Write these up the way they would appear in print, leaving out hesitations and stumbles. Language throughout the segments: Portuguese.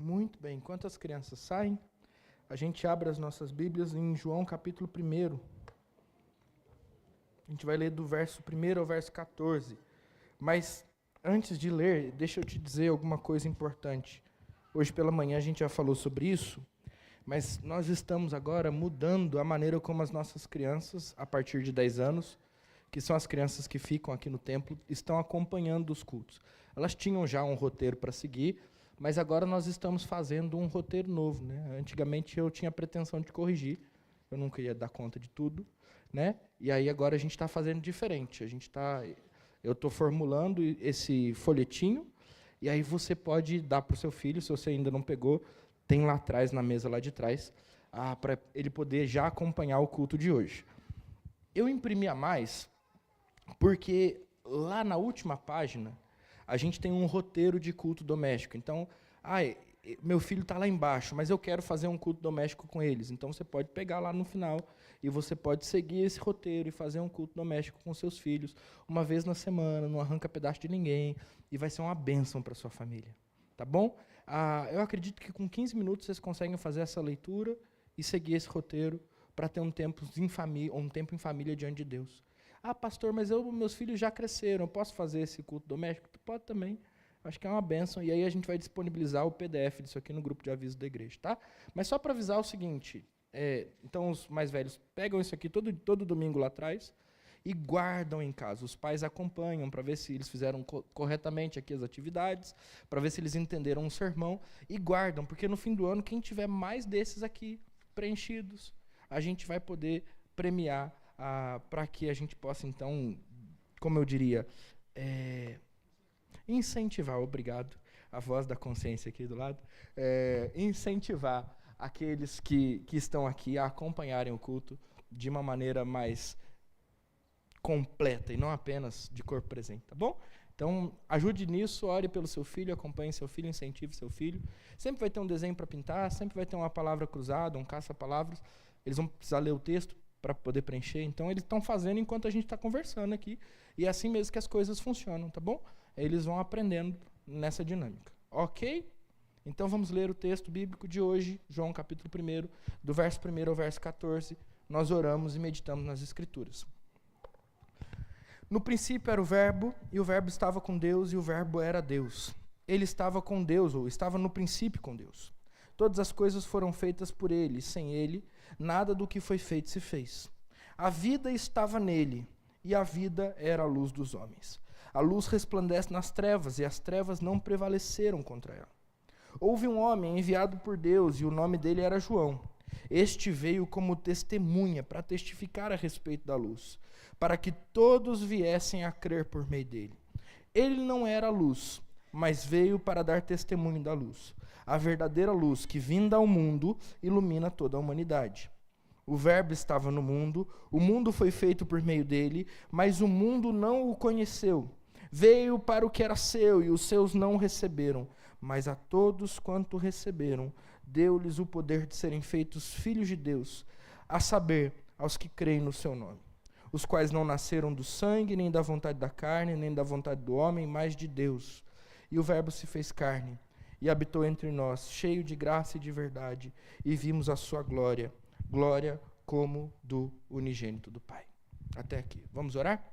Muito bem, enquanto as crianças saem, a gente abre as nossas Bíblias em João capítulo 1. A gente vai ler do verso 1 ao verso 14. Mas antes de ler, deixa eu te dizer alguma coisa importante. Hoje pela manhã a gente já falou sobre isso, mas nós estamos agora mudando a maneira como as nossas crianças, a partir de 10 anos, que são as crianças que ficam aqui no templo, estão acompanhando os cultos. Elas tinham já um roteiro para seguir, mas agora nós estamos fazendo um roteiro novo, né? Antigamente eu tinha a pretensão de corrigir, eu nunca ia dar conta de tudo, né? E aí agora a gente está fazendo diferente. Eu estou formulando esse folhetinho, e aí você pode dar para o seu filho, se você ainda não pegou, tem lá atrás, na mesa lá de trás, para ele poder já acompanhar o culto de hoje. Eu imprimi a mais, porque lá na última página, a gente tem um roteiro de culto doméstico. Então, meu filho está lá embaixo, mas eu quero fazer um culto doméstico com eles. Então, você pode pegar lá no final e você pode seguir esse roteiro e fazer um culto doméstico com seus filhos, uma vez na semana, não arranca pedaço de ninguém, e vai ser uma bênção para a sua família. Tá bom? Eu acredito que com 15 minutos vocês conseguem fazer essa leitura e seguir esse roteiro para ter um tempo em família diante de Deus. Pastor, mas meus filhos já cresceram, eu posso fazer esse culto doméstico? Tu pode também. Acho que é uma bênção. E aí a gente vai disponibilizar o PDF disso aqui no grupo de aviso da igreja, tá? Mas só para avisar o seguinte, então os mais velhos pegam isso aqui todo domingo lá atrás e guardam em casa. Os pais acompanham para ver se eles fizeram corretamente aqui as atividades, para ver se eles entenderam o sermão, e guardam, porque no fim do ano, quem tiver mais desses aqui preenchidos, a gente vai poder premiar para que a gente possa, então, como eu diria, incentivar, obrigado, a voz da consciência aqui do lado, incentivar aqueles que estão aqui a acompanharem o culto de uma maneira mais completa e não apenas de corpo presente, tá bom? Então, ajude nisso, ore pelo seu filho, acompanhe seu filho, incentive seu filho. Sempre vai ter um desenho para pintar, sempre vai ter uma palavra cruzada, um caça-palavras. Eles vão precisar ler o texto para poder preencher. Então, eles estão fazendo enquanto a gente está conversando aqui. E é assim mesmo que as coisas funcionam, tá bom? Eles vão aprendendo nessa dinâmica. Ok? Então, vamos ler o texto bíblico de hoje, João capítulo 1, do verso 1 ao verso 14. Nós oramos e meditamos nas Escrituras. No princípio era o Verbo, e o Verbo estava com Deus, e o Verbo era Deus. Ele estava com Deus, ou estava no princípio com Deus. Todas as coisas foram feitas por ele, e sem ele, nada do que foi feito se fez. A vida estava nele, e a vida era a luz dos homens. A luz resplandece nas trevas, e as trevas não prevaleceram contra ela. Houve um homem enviado por Deus, e o nome dele era João. Este veio como testemunha para testificar a respeito da luz, para que todos viessem a crer por meio dele. Ele não era a luz, mas veio para dar testemunho da luz, a verdadeira luz que, vinda ao mundo, ilumina toda a humanidade. O Verbo estava no mundo, o mundo foi feito por meio dele, mas o mundo não o conheceu. Veio para o que era seu, e os seus não o receberam, mas a todos quanto receberam, deu-lhes o poder de serem feitos filhos de Deus, a saber, aos que creem no seu nome, os quais não nasceram do sangue, nem da vontade da carne, nem da vontade do homem, mas de Deus. E o Verbo se fez carne, e habitou entre nós, cheio de graça e de verdade, e vimos a sua glória, glória como do unigênito do Pai. Até aqui. Vamos orar?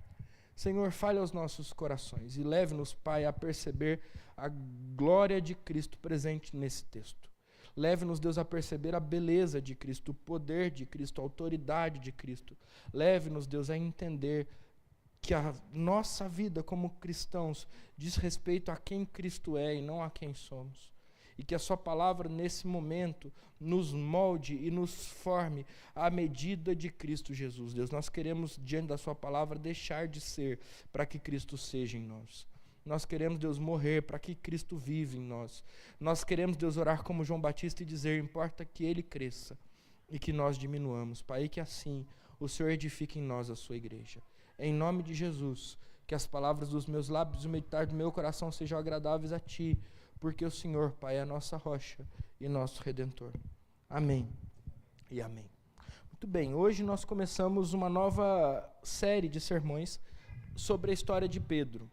Senhor, fale aos nossos corações e leve-nos, Pai, a perceber a glória de Cristo presente nesse texto. Leve-nos, Deus, a perceber a beleza de Cristo, o poder de Cristo, a autoridade de Cristo. Leve-nos, Deus, a entender que a nossa vida como cristãos diz respeito a quem Cristo é e não a quem somos. E que a sua palavra, nesse momento, nos molde e nos forme à medida de Cristo Jesus. Deus, nós queremos, diante da sua palavra, deixar de ser para que Cristo seja em nós. Nós queremos, Deus, morrer para que Cristo vive em nós. Nós queremos, Deus, orar como João Batista e dizer, importa que ele cresça e que nós diminuamos, Pai, e que assim o Senhor edifique em nós a sua igreja. Em nome de Jesus, que as palavras dos meus lábios e o meditar do meu coração sejam agradáveis a Ti, porque o Senhor, Pai, é a nossa rocha e nosso Redentor. Amém e amém. Muito bem, hoje nós começamos uma nova série de sermões sobre a história de Pedro.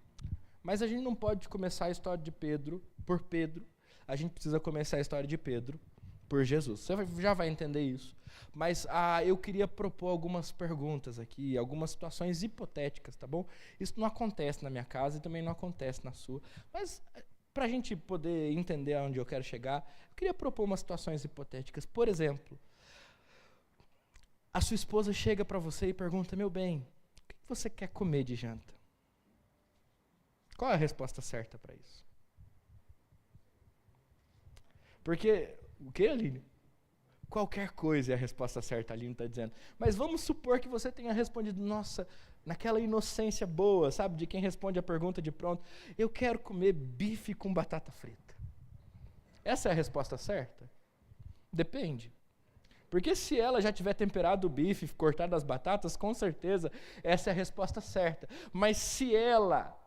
Mas a gente não pode começar a história de Pedro por Pedro, a gente precisa começar a história de Pedro por Jesus. Você já vai entender isso. Mas eu queria propor algumas perguntas aqui, algumas situações hipotéticas, tá bom? Isso não acontece na minha casa e também não acontece na sua. Mas, para a gente poder entender aonde eu quero chegar, eu queria propor umas situações hipotéticas. Por exemplo, a sua esposa chega para você e pergunta: meu bem, o que você quer comer de janta? Qual é a resposta certa para isso? Porque, o que, Aline? Qualquer coisa é a resposta certa, a Aline está dizendo. Mas vamos supor que você tenha respondido, nossa, naquela inocência boa, sabe, de quem responde a pergunta de pronto, eu quero comer bife com batata frita. Essa é a resposta certa? Depende. Porque se ela já tiver temperado o bife, cortado as batatas, com certeza essa é a resposta certa. Mas se ela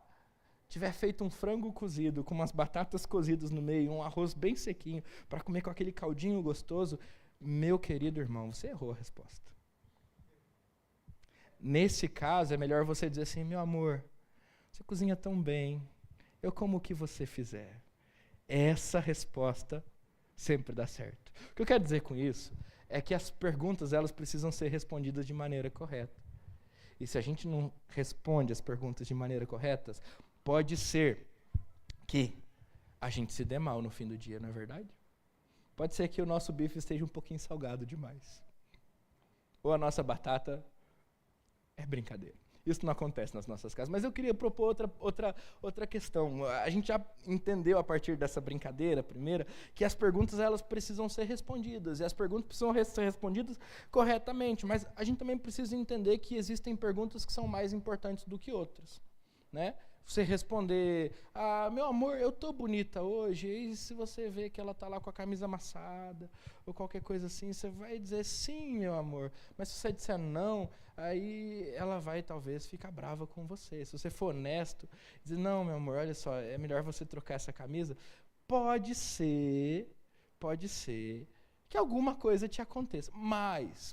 tiver feito um frango cozido, com umas batatas cozidas no meio, um arroz bem sequinho, para comer com aquele caldinho gostoso, meu querido irmão, você errou a resposta. Nesse caso, é melhor você dizer assim: meu amor, você cozinha tão bem, eu como o que você fizer. Essa resposta sempre dá certo. O que eu quero dizer com isso é que as perguntas, elas precisam ser respondidas de maneira correta. E se a gente não responde as perguntas de maneira correta, pode ser que a gente se dê mal no fim do dia, não é verdade? Pode ser que o nosso bife esteja um pouquinho salgado demais. Ou a nossa batata é brincadeira. Isso não acontece nas nossas casas. Mas eu queria propor outra questão. A gente já entendeu a partir dessa brincadeira primeira que as perguntas, elas precisam ser respondidas. E as perguntas precisam ser respondidas corretamente. Mas a gente também precisa entender que existem perguntas que são mais importantes do que outras, né? Você responder: meu amor, eu tô bonita hoje, e se você vê que ela tá lá com a camisa amassada, ou qualquer coisa assim, você vai dizer: sim, meu amor. Mas se você disser não, aí ela vai talvez ficar brava com você. Se você for honesto, dizer: não, meu amor, olha só, é melhor você trocar essa camisa. Pode ser que alguma coisa te aconteça, mas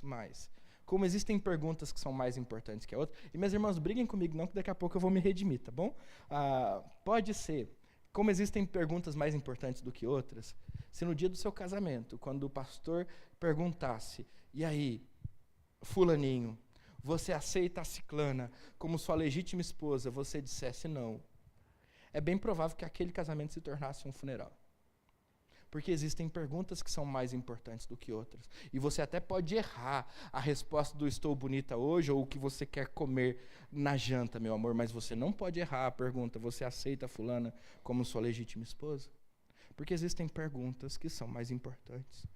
como existem perguntas que são mais importantes que a outra, e meus irmãos, briguem comigo não, que daqui a pouco eu vou me redimir, tá bom? Pode ser, como existem perguntas mais importantes do que outras, se no dia do seu casamento, quando o pastor perguntasse: e aí, fulaninho, você aceita a ciclana como sua legítima esposa, você dissesse não, é bem provável que aquele casamento se tornasse um funeral. Porque existem perguntas que são mais importantes do que outras. E você até pode errar a resposta do estou bonita hoje, ou o que você quer comer na janta, meu amor, mas você não pode errar a pergunta: você aceita a fulana como sua legítima esposa? Porque existem perguntas que são mais importantes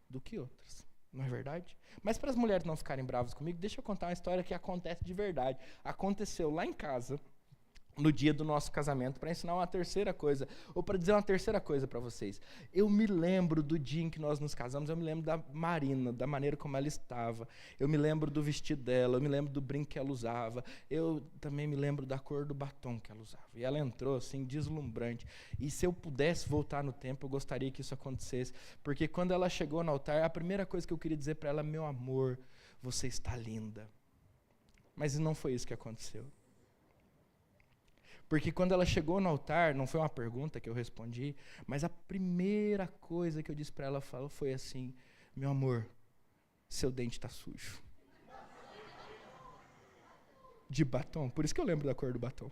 do que outras. Não é verdade? Mas para as mulheres não ficarem bravas comigo, deixa eu contar uma história que acontece de verdade. Aconteceu lá em casa, no dia do nosso casamento, para ensinar uma terceira coisa, ou para dizer uma terceira coisa para vocês. Eu me lembro do dia em que nós nos casamos, eu me lembro da Marina, da maneira como ela estava, eu me lembro do vestido dela, eu me lembro do brinco que ela usava, eu também me lembro da cor do batom que ela usava. E ela entrou assim, deslumbrante. E se eu pudesse voltar no tempo, eu gostaria que isso acontecesse, porque quando ela chegou no altar, a primeira coisa que eu queria dizer para ela: meu amor, você está linda. Mas não foi isso que aconteceu. Porque quando ela chegou no altar, não foi uma pergunta que eu respondi, mas a primeira coisa que eu disse para ela foi assim: meu amor, seu dente está sujo. De batom, por isso que eu lembro da cor do batom.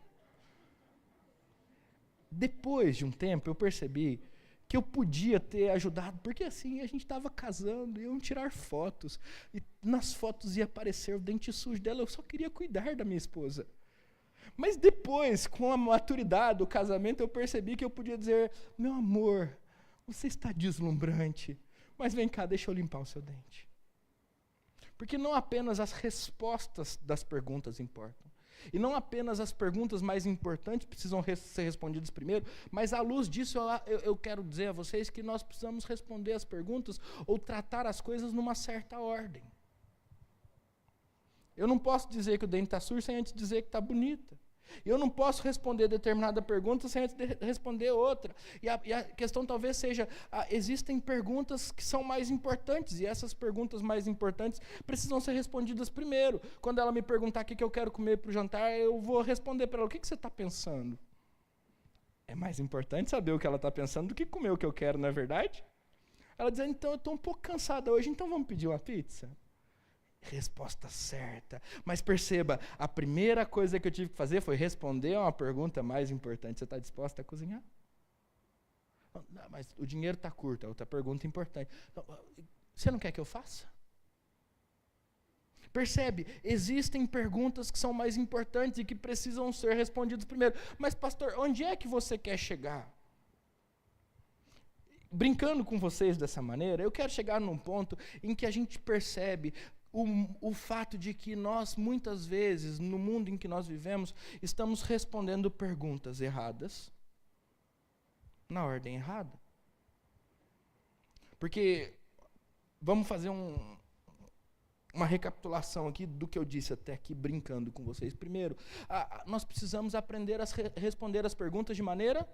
Depois de um tempo, eu percebi que eu podia ter ajudado, porque assim, a gente estava casando, iam tirar fotos, e nas fotos ia aparecer o dente sujo dela, eu só queria cuidar da minha esposa. Mas depois, com a maturidade do casamento, eu percebi que eu podia dizer: meu amor, você está deslumbrante, mas vem cá, deixa eu limpar o seu dente. Porque não apenas as respostas das perguntas importam, e não apenas as perguntas mais importantes precisam ser respondidas primeiro, mas à luz disso eu quero dizer a vocês que nós precisamos responder as perguntas ou tratar as coisas numa certa ordem. Eu não posso dizer que o dente está sujo sem antes dizer que está bonita. Eu não posso responder determinada pergunta sem antes responder outra. E a questão talvez seja: existem perguntas que são mais importantes, e essas perguntas mais importantes precisam ser respondidas primeiro. Quando ela me perguntar o que eu quero comer para o jantar, eu vou responder para ela: o que você está pensando? É mais importante saber o que ela está pensando do que comer o que eu quero, não é verdade? Ela diz, então eu estou um pouco cansada hoje, então vamos pedir uma pizza? Resposta certa. Mas perceba, a primeira coisa que eu tive que fazer foi responder a uma pergunta mais importante. Você está disposta a cozinhar? Não, mas o dinheiro está curto, é outra pergunta importante. Você não quer que eu faça? Percebe, existem perguntas que são mais importantes e que precisam ser respondidas primeiro. Mas pastor, onde é que você quer chegar? Brincando com vocês dessa maneira, eu quero chegar num ponto em que a gente percebe o fato de que nós, muitas vezes, no mundo em que nós vivemos, estamos respondendo perguntas erradas, na ordem errada. Porque, vamos fazer uma recapitulação aqui do que eu disse até aqui, brincando com vocês. Primeiro, nós precisamos aprender a responder as perguntas de maneira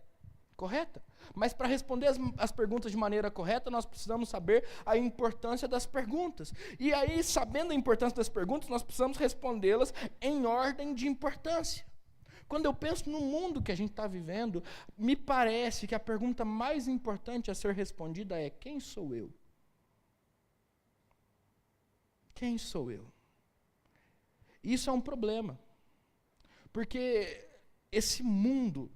correta. Mas para responder as perguntas de maneira correta, nós precisamos saber a importância das perguntas. E aí, sabendo a importância das perguntas, nós precisamos respondê-las em ordem de importância. Quando eu penso no mundo que a gente está vivendo, me parece que a pergunta mais importante a ser respondida é: quem sou eu? Quem sou eu? Isso é um problema. Porque esse mundo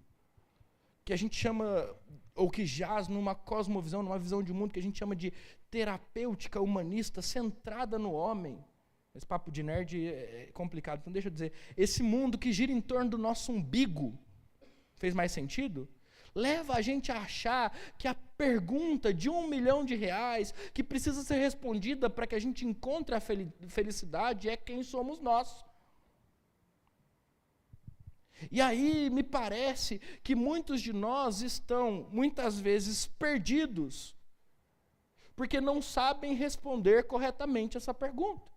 que a gente chama, ou que jaz numa cosmovisão, numa visão de mundo que a gente chama de terapêutica humanista, centrada no homem. Esse papo de nerd é complicado, então deixa eu dizer. Esse mundo que gira em torno do nosso umbigo, fez mais sentido? Leva a gente a achar que a pergunta de R$1 milhão que precisa ser respondida para que a gente encontre a felicidade é: quem somos nós? E aí me parece que muitos de nós estão, muitas vezes, perdidos, porque não sabem responder corretamente essa pergunta.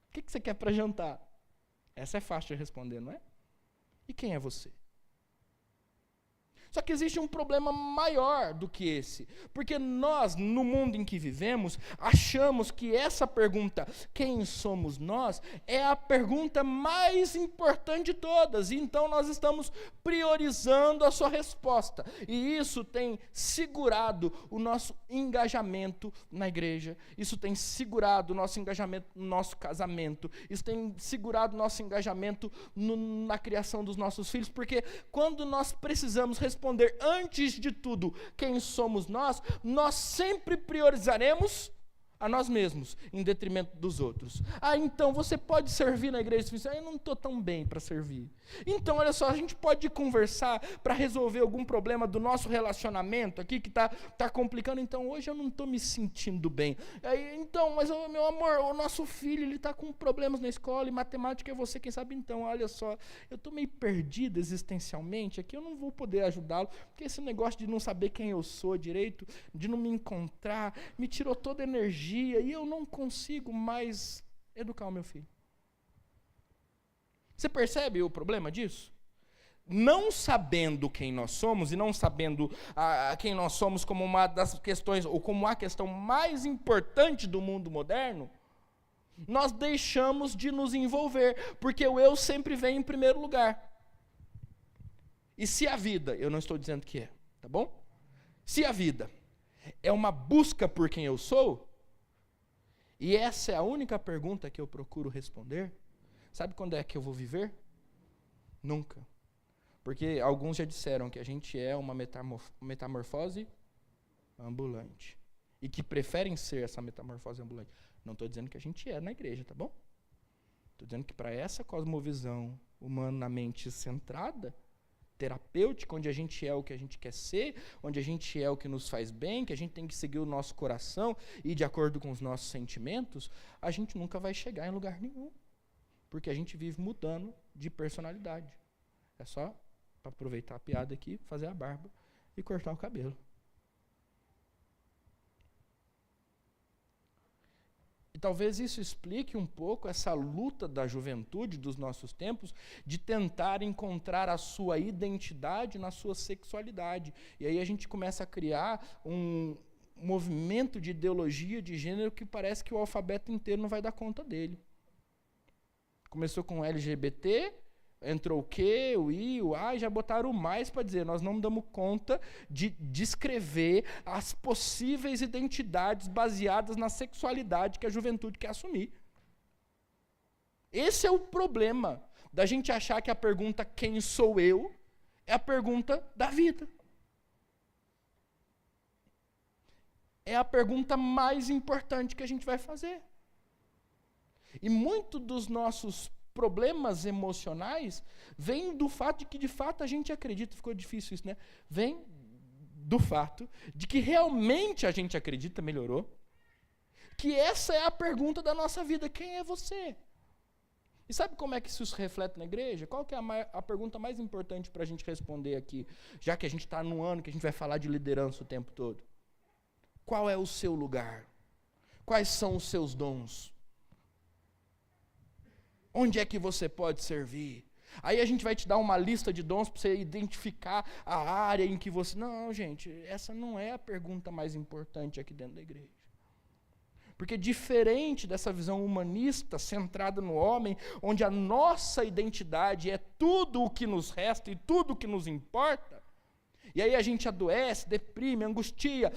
O que você quer para jantar? Essa é fácil de responder, não é? E quem é você? Só que existe um problema maior do que esse, porque nós, no mundo em que vivemos, achamos que essa pergunta, quem somos nós, é a pergunta mais importante de todas, e então nós estamos priorizando a sua resposta, e isso tem segurado o nosso engajamento na igreja, isso tem segurado o nosso engajamento no nosso casamento, isso tem segurado o nosso engajamento na criação dos nossos filhos, porque quando nós precisamos responder antes de tudo quem somos nós, nós sempre priorizaremos a nós mesmos, em detrimento dos outros. Então você pode servir na igreja, eu não estou tão bem para servir. Então, olha só, a gente pode conversar para resolver algum problema do nosso relacionamento aqui, que está complicando. Então, hoje eu não estou me sentindo bem. Então, mas meu amor, o nosso filho, ele está com problemas na escola, e matemática é você quem sabe. Então, olha só, eu estou meio perdido existencialmente aqui, eu não vou poder ajudá-lo, porque esse negócio de não saber quem eu sou direito, de não me encontrar, me tirou toda a energia, e eu não consigo mais educar o meu filho. Você percebe o problema disso? Não sabendo quem nós somos, e não sabendo quem nós somos como uma das questões, ou como a questão mais importante do mundo moderno, nós deixamos de nos envolver, porque o eu sempre vem em primeiro lugar. E se a vida, eu não estou dizendo que é, tá bom? Se a vida é uma busca por quem eu sou, e essa é a única pergunta que eu procuro responder, sabe quando é que eu vou viver? Nunca. Porque alguns já disseram que a gente é uma metamorfose ambulante. E que preferem ser essa metamorfose ambulante. Não estou dizendo que a gente é na igreja, tá bom? Estou dizendo que para essa cosmovisão humanamente centrada, terapêutica, onde a gente é o que a gente quer ser, onde a gente é o que nos faz bem, que a gente tem que seguir o nosso coração e de acordo com os nossos sentimentos, a gente nunca vai chegar em lugar nenhum. Porque a gente vive mudando de personalidade. É só, para aproveitar a piada aqui, fazer a barba e cortar o cabelo. E talvez isso explique um pouco essa luta da juventude dos nossos tempos de tentar encontrar a sua identidade na sua sexualidade. E aí a gente começa a criar um movimento de ideologia de gênero que parece que o alfabeto inteiro não vai dar conta dele. Começou com LGBT, Entrou o Q, o I, o A, e já botaram o mais para dizer, nós não damos conta de descrever as possíveis identidades baseadas na sexualidade que a juventude quer assumir. Esse é o problema da gente achar que a pergunta quem sou eu é a pergunta da vida. É a pergunta mais importante que a gente vai fazer. E muito dos nossos problemas emocionais vêm do fato de que, de fato, a gente acredita, ficou difícil isso, né? Vem do fato de que realmente a gente acredita, melhorou, que essa é a pergunta da nossa vida, quem é você? E sabe como é que isso se reflete na igreja? Qual que é a pergunta mais importante para a gente responder aqui, já que a gente está num ano que a gente vai falar de liderança o tempo todo? Qual é o seu lugar? Quais são os seus dons? Onde é que você pode servir? Aí a gente vai te dar uma lista de dons para você identificar a área em que você... Não, gente, essa não é a pergunta mais importante aqui dentro da igreja. Porque diferente dessa visão humanista centrada no homem, onde a nossa identidade é tudo o que nos resta e tudo o que nos importa, e aí a gente adoece, deprime, angustia,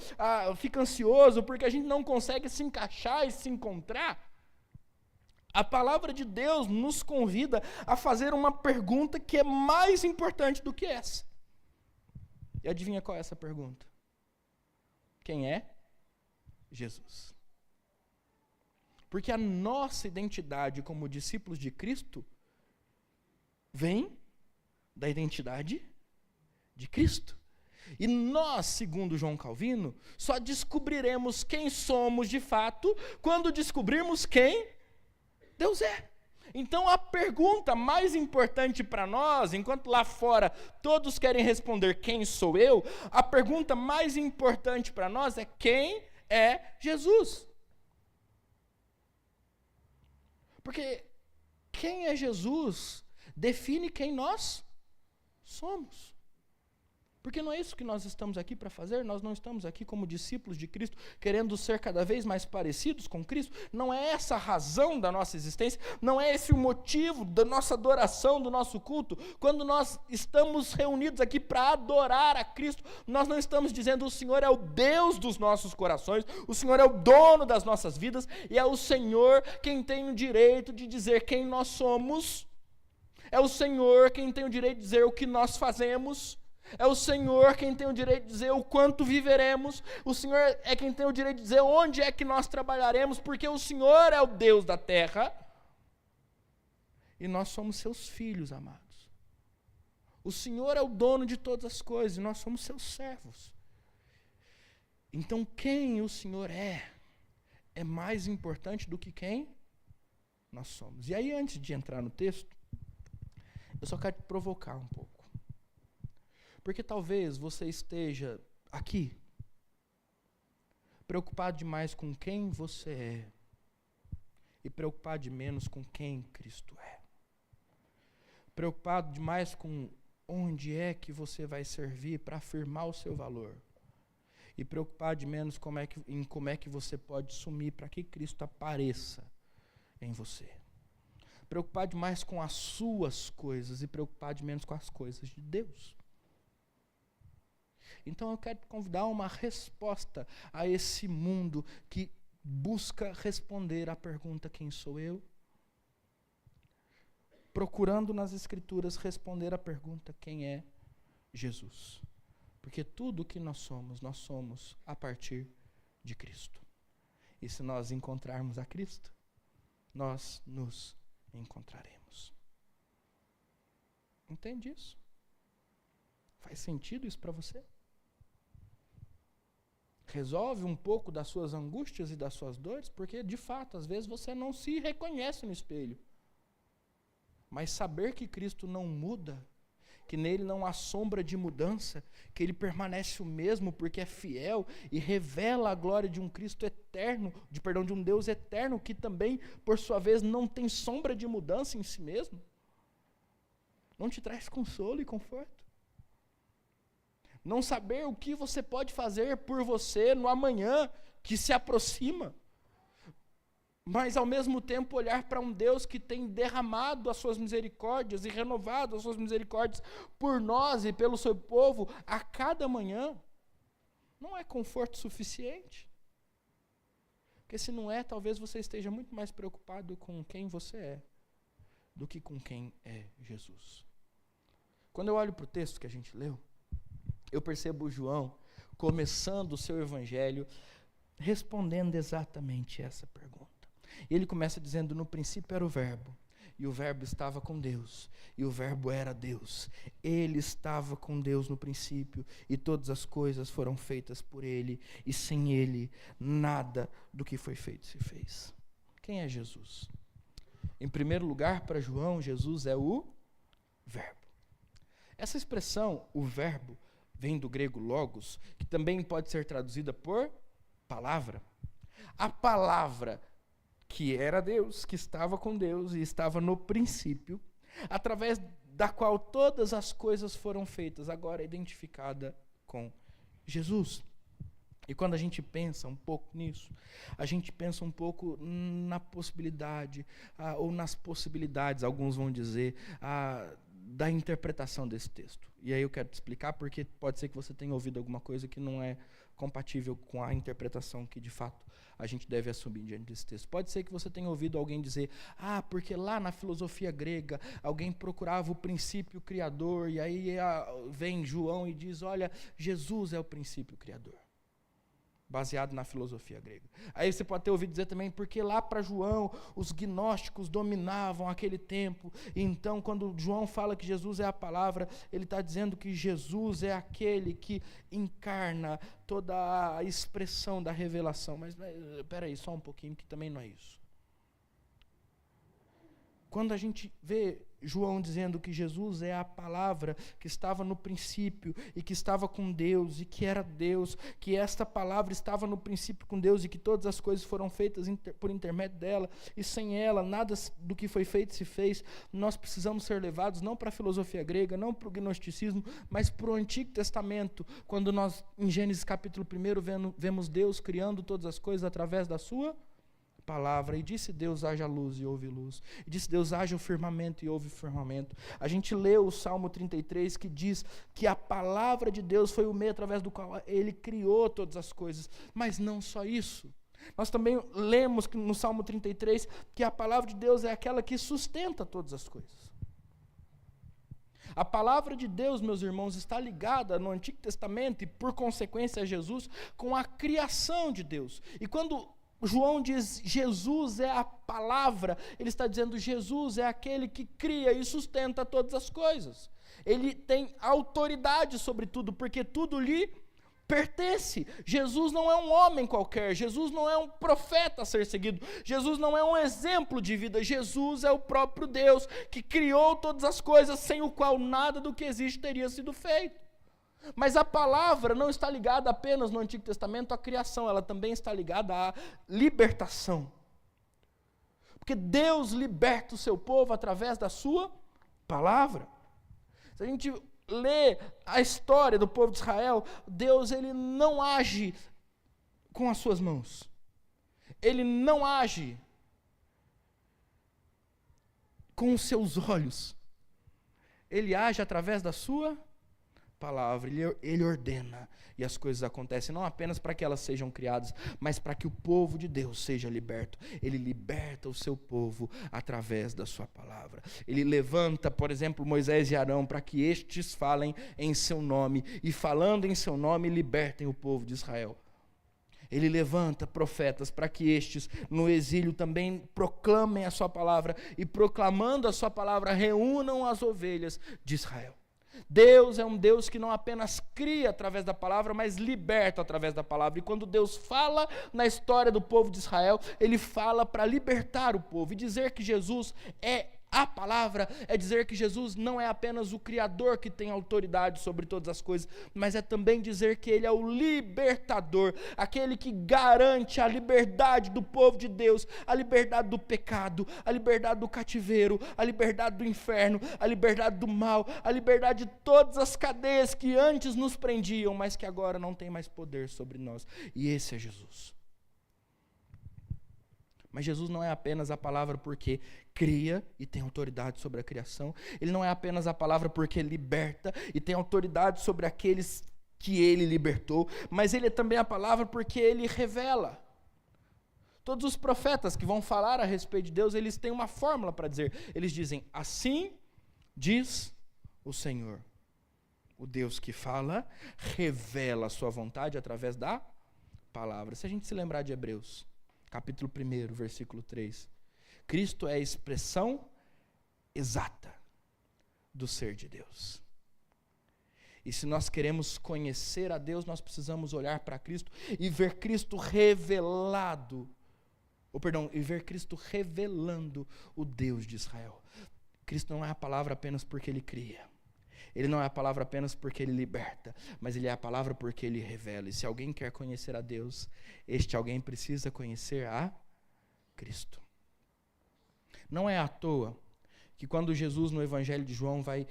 fica ansioso porque a gente não consegue se encaixar e se encontrar, a palavra de Deus nos convida a fazer uma pergunta que é mais importante do que essa. E adivinha qual é essa pergunta? Quem é? Jesus. Porque a nossa identidade como discípulos de Cristo vem da identidade de Cristo. E nós, segundo João Calvino, só descobriremos quem somos de fato quando descobrirmos quem Deus é. Então a pergunta mais importante para nós, enquanto lá fora todos querem responder quem sou eu, a pergunta mais importante para nós é quem é Jesus. Porque quem é Jesus define quem nós somos. Porque não é isso que nós estamos aqui para fazer, nós não estamos aqui como discípulos de Cristo, querendo ser cada vez mais parecidos com Cristo, não é essa a razão da nossa existência, não é esse o motivo da nossa adoração, do nosso culto. Quando nós estamos reunidos aqui para adorar a Cristo, nós não estamos dizendo o Senhor é o Deus dos nossos corações, o Senhor é o dono das nossas vidas, e é o Senhor quem tem o direito de dizer quem nós somos, é o Senhor quem tem o direito de dizer o que nós fazemos, é o Senhor quem tem o direito de dizer o quanto viveremos, o Senhor é quem tem o direito de dizer onde é que nós trabalharemos, porque o Senhor é o Deus da terra, e nós somos seus filhos amados. O Senhor é o dono de todas as coisas, e nós somos seus servos. Então quem o Senhor é mais importante do que quem nós somos. E aí, antes de entrar no texto, eu só quero te provocar um pouco. Porque talvez você esteja aqui, preocupado demais com quem você é, e preocupado de menos com quem Cristo é. Preocupado demais com onde é que você vai servir para afirmar o seu valor. E preocupado de menos em como é que você pode sumir para que Cristo apareça em você. Preocupado demais com as suas coisas e preocupado de menos com as coisas de Deus. Então eu quero te convidar a uma resposta a esse mundo que busca responder à pergunta quem sou eu? Procurando nas Escrituras responder à pergunta quem é Jesus? Porque tudo o que nós somos a partir de Cristo. E se nós encontrarmos a Cristo, nós nos encontraremos. Entende isso? Faz sentido isso para você? Resolve um pouco das suas angústias e das suas dores, porque, de fato, às vezes você não se reconhece no espelho. Mas saber que Cristo não muda, que nele não há sombra de mudança, que ele permanece o mesmo porque é fiel e revela a glória de um Cristo eterno, de um Deus eterno, que também, por sua vez, não tem sombra de mudança em si mesmo, não te traz consolo e conforto? Não saber o que você pode fazer por você no amanhã que se aproxima. mas ao mesmo tempo olhar para um Deus que tem derramado as suas misericórdias e renovado as suas misericórdias por nós e pelo seu povo a cada manhã, não é conforto suficiente? Porque se não é, talvez você esteja muito mais preocupado com quem você é do que com quem é Jesus. Quando eu olho para o texto que a gente leu, eu percebo João começando o seu evangelho respondendo exatamente essa pergunta. Ele começa dizendo: no princípio era o verbo, e o verbo estava com Deus, e o verbo era Deus. Ele estava com Deus no princípio, e todas as coisas foram feitas por ele, e sem ele nada do que foi feito se fez. Quem é Jesus? Em primeiro lugar, para João, Jesus é o verbo. Essa expressão, o verbo, vem do grego logos, que também pode ser traduzida por palavra. A palavra que era Deus, que estava com Deus e estava no princípio, através da qual todas as coisas foram feitas, agora identificada com Jesus. E quando a gente pensa um pouco nisso, a gente pensa um pouco na possibilidade, ou nas possibilidades, alguns vão dizer, da interpretação desse texto. E aí eu quero te explicar, porque pode ser que você tenha ouvido alguma coisa que não é compatível com a interpretação que de fato a gente deve assumir diante desse texto. Pode ser que você tenha ouvido alguém dizer: porque lá na filosofia grega alguém procurava o princípio criador, e aí vem João e diz: olha, Jesus é o princípio criador, baseado na filosofia grega. Aí você pode ter ouvido dizer também: porque lá para João os gnósticos dominavam aquele tempo, e então quando João fala que Jesus é a palavra, ele está dizendo que Jesus é aquele que encarna toda a expressão da revelação. Mas espera aí, só um pouquinho, que também não é isso. Quando a gente vê João dizendo que Jesus é a palavra que estava no princípio e que estava com Deus e que era Deus, que esta palavra estava no princípio com Deus e que todas as coisas foram feitas por intermédio dela, e sem ela nada do que foi feito se fez, nós precisamos ser levados não para a filosofia grega, não para o gnosticismo, mas para o Antigo Testamento, quando nós, em Gênesis capítulo 1, vemos Deus criando todas as coisas através da sua palavra. E disse Deus: haja luz, e houve luz. E disse Deus: haja o firmamento, e houve firmamento. A gente leu o Salmo 33, que diz que a palavra de Deus foi o meio através do qual ele criou todas as coisas. Mas não só isso. Nós também lemos no Salmo 33 que a palavra de Deus é aquela que sustenta todas as coisas. A palavra de Deus, meus irmãos, está ligada no Antigo Testamento e, por consequência, a Jesus, com a criação de Deus. E quando João diz Jesus é a palavra, ele está dizendo Jesus é aquele que cria e sustenta todas as coisas. Ele tem autoridade sobre tudo, porque tudo lhe pertence. Jesus não é um homem qualquer, Jesus não é um profeta a ser seguido, Jesus não é um exemplo de vida, Jesus é o próprio Deus que criou todas as coisas, sem o qual nada do que existe teria sido feito. Mas a palavra não está ligada apenas no Antigo Testamento à criação, ela também está ligada à libertação. Porque Deus liberta o seu povo através da sua palavra. Se a gente lê a história do povo de Israel, Deus ele não age com as suas mãos. Ele não age com os seus olhos. Ele age através da sua palavra, ele ordena, e as coisas acontecem não apenas para que elas sejam criadas, mas para que o povo de Deus seja liberto. Ele liberta o seu povo através da sua palavra. Ele levanta, por exemplo, Moisés e Arão para que estes falem em seu nome, e falando em seu nome libertem o povo de Israel. Ele levanta profetas para que estes, no exílio, também proclamem a sua palavra, e proclamando a sua palavra, reúnam as ovelhas de Israel. Deus é um Deus que não apenas cria através da palavra, mas liberta através da palavra. E quando Deus fala na história do povo de Israel, ele fala para libertar o povo. E dizer que Jesus é a palavra é dizer que Jesus não é apenas o Criador que tem autoridade sobre todas as coisas, mas é também dizer que Ele é o libertador, aquele que garante a liberdade do povo de Deus, a liberdade do pecado, a liberdade do cativeiro, a liberdade do inferno, a liberdade do mal, a liberdade de todas as cadeias que antes nos prendiam, mas que agora não tem mais poder sobre nós. E esse é Jesus. Mas Jesus não é apenas a palavra porque cria e tem autoridade sobre a criação. Ele não é apenas a palavra porque liberta e tem autoridade sobre aqueles que ele libertou. Mas ele é também a palavra porque ele revela. Todos os profetas que vão falar a respeito de Deus, eles têm uma fórmula para dizer. Eles dizem, assim diz o Senhor. O Deus que fala, revela a sua vontade através da palavra. Se a gente se lembrar de Hebreus, capítulo 1, versículo 3. Cristo é a expressão exata do ser de Deus. E se nós queremos conhecer a Deus, nós precisamos olhar para Cristo e ver Cristo revelado, e ver Cristo revelando o Deus de Israel. Cristo não é a palavra apenas porque Ele cria. Ele não é a palavra apenas porque Ele liberta, mas Ele é a palavra porque Ele revela. E se alguém quer conhecer a Deus, este alguém precisa conhecer a Cristo. Não é à toa que quando Jesus no Evangelho de João vai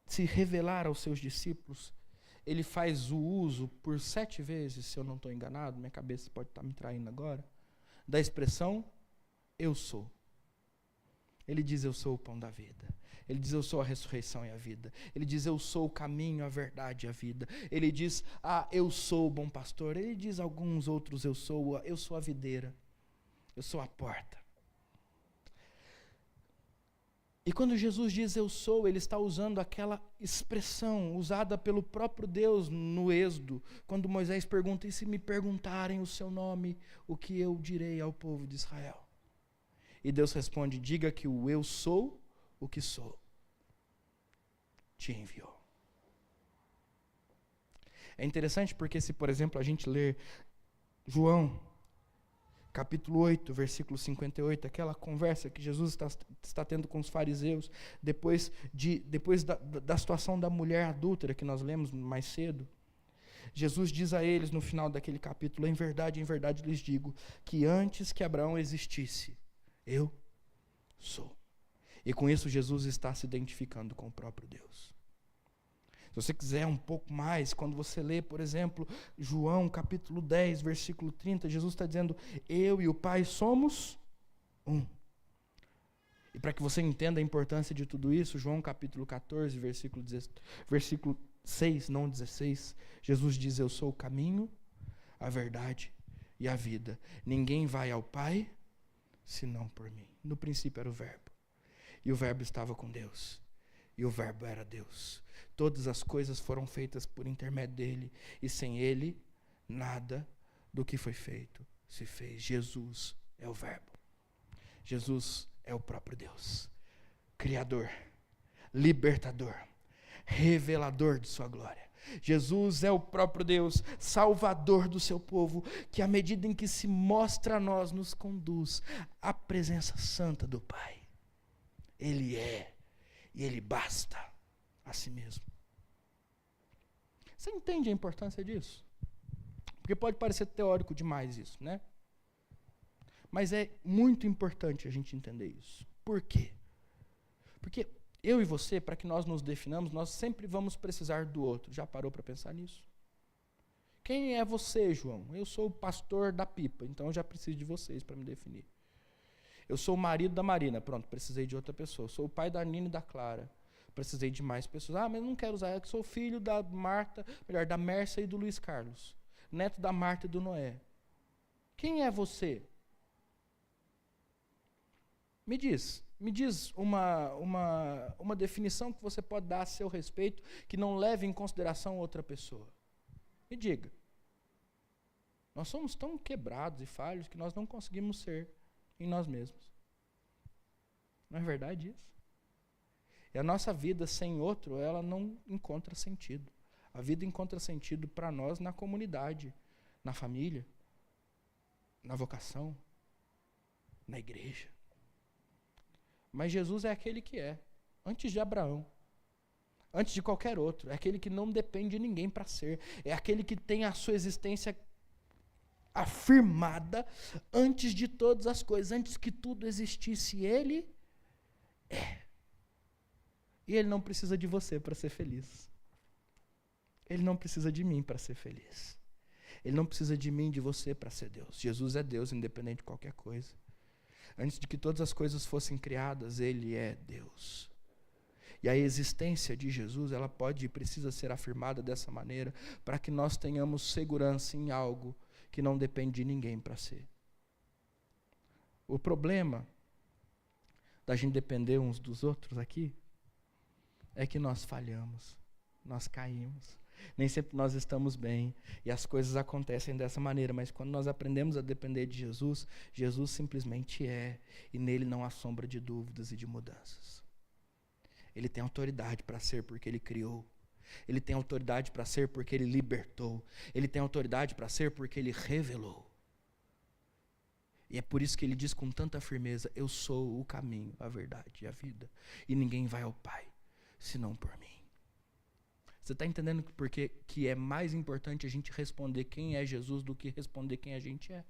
se revelar aos seus discípulos, Ele faz o uso por 7 vezes, se eu não estou enganado, minha cabeça pode estar me traindo agora, da expressão, eu sou. Ele diz, eu sou o pão da vida. Ele diz, eu sou a ressurreição e a vida. Ele diz, eu sou o caminho, a verdade e a vida. Ele diz, eu sou o bom pastor. Ele diz alguns outros, eu sou a videira. Eu sou a porta. E quando Jesus diz eu sou, ele está usando aquela expressão usada pelo próprio Deus no Êxodo, quando Moisés pergunta, e se me perguntarem o seu nome, o que eu direi ao povo de Israel? E Deus responde, diga que o eu sou o que sou te enviou. É interessante porque se, por exemplo, a gente ler João, capítulo 8, versículo 58, aquela conversa que Jesus está tendo com os fariseus, depois da situação da mulher adúltera, que nós lemos mais cedo, Jesus diz a eles no final daquele capítulo, em verdade lhes digo, que antes que Abraão existisse, eu sou. E com isso Jesus está se identificando com o próprio Deus. Se você quiser um pouco mais, quando você lê, por exemplo, João capítulo 10, versículo 30, Jesus está dizendo, eu e o Pai somos um. E para que você entenda a importância de tudo isso, João capítulo 14, versículo 6, não 16, Jesus diz, eu sou o caminho, a verdade e a vida. Ninguém vai ao Pai, senão por mim. No princípio era o Verbo. E o Verbo estava com Deus. E o Verbo era Deus. Todas as coisas foram feitas por intermédio dele. E sem ele, nada do que foi feito se fez. Jesus é o Verbo. Jesus é o próprio Deus. Criador, libertador, revelador de sua glória. Jesus é o próprio Deus, salvador do seu povo, que à medida em que se mostra a nós, nos conduz à presença santa do Pai. Ele é, e Ele basta a si mesmo. Você entende a importância disso? Porque pode parecer teórico demais isso, né? Mas é muito importante a gente entender isso. Por quê? Porque eu e você, para que nós nos definamos, nós sempre vamos precisar do outro. Já parou para pensar nisso? Quem é você, João? Eu sou o pastor da Pipa, então eu já preciso de vocês para me definir. Eu sou o marido da Marina, pronto, precisei de outra pessoa. Eu sou o pai da Nina e da Clara, precisei de mais pessoas. Mas eu não quero usar, eu sou filho da da Mércia e do Luiz Carlos, neto da Marta e do Noé. Quem é você? Me diz uma definição que você pode dar a seu respeito que não leve em consideração outra pessoa. Me diga. Nós somos tão quebrados e falhos que nós não conseguimos ser em nós mesmos. Não é verdade isso? E a nossa vida sem outro, ela não encontra sentido. A vida encontra sentido para nós na comunidade, na família, na vocação, na igreja. Mas Jesus é aquele que é, antes de Abraão, antes de qualquer outro, é aquele que não depende de ninguém para ser, é aquele que tem a sua existência afirmada antes de todas as coisas, antes que tudo existisse, ele é. E ele não precisa de você para ser feliz. Ele não precisa de mim para ser feliz. Ele não precisa de mim, de você para ser Deus. Jesus é Deus, independente de qualquer coisa. Antes de que todas as coisas fossem criadas, Ele é Deus. E a existência de Jesus, ela pode e precisa ser afirmada dessa maneira, para que nós tenhamos segurança em algo que não depende de ninguém para ser. O problema da gente depender uns dos outros aqui, é que nós falhamos, nós caímos. Nem sempre nós estamos bem, e as coisas acontecem dessa maneira, mas quando nós aprendemos a depender de Jesus, Jesus simplesmente é, e nele não há sombra de dúvidas e de mudanças. Ele tem autoridade para ser porque Ele criou. Ele tem autoridade para ser porque Ele libertou. Ele tem autoridade para ser porque Ele revelou. E é por isso que Ele diz com tanta firmeza, eu sou o caminho, a verdade e a vida. E ninguém vai ao Pai, senão por mim. Você está entendendo porque que é mais importante a gente responder quem é Jesus do que responder quem a gente é?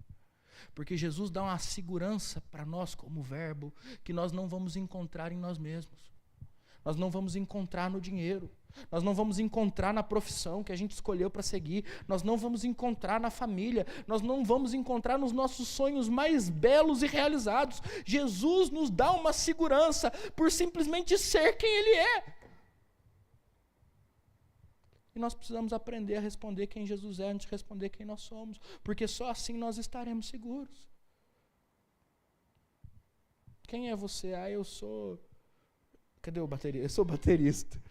Porque Jesus dá uma segurança para nós como verbo que nós não vamos encontrar em nós mesmos. Nós não vamos encontrar no dinheiro. Nós não vamos encontrar na profissão que a gente escolheu para seguir. Nós não vamos encontrar na família. Nós não vamos encontrar nos nossos sonhos mais belos e realizados. Jesus nos dá uma segurança por simplesmente ser quem Ele é. E nós precisamos aprender a responder quem Jesus é antes de responder quem nós somos. Porque só assim nós estaremos seguros. Quem é você? Eu sou... Cadê o baterista? Eu sou baterista.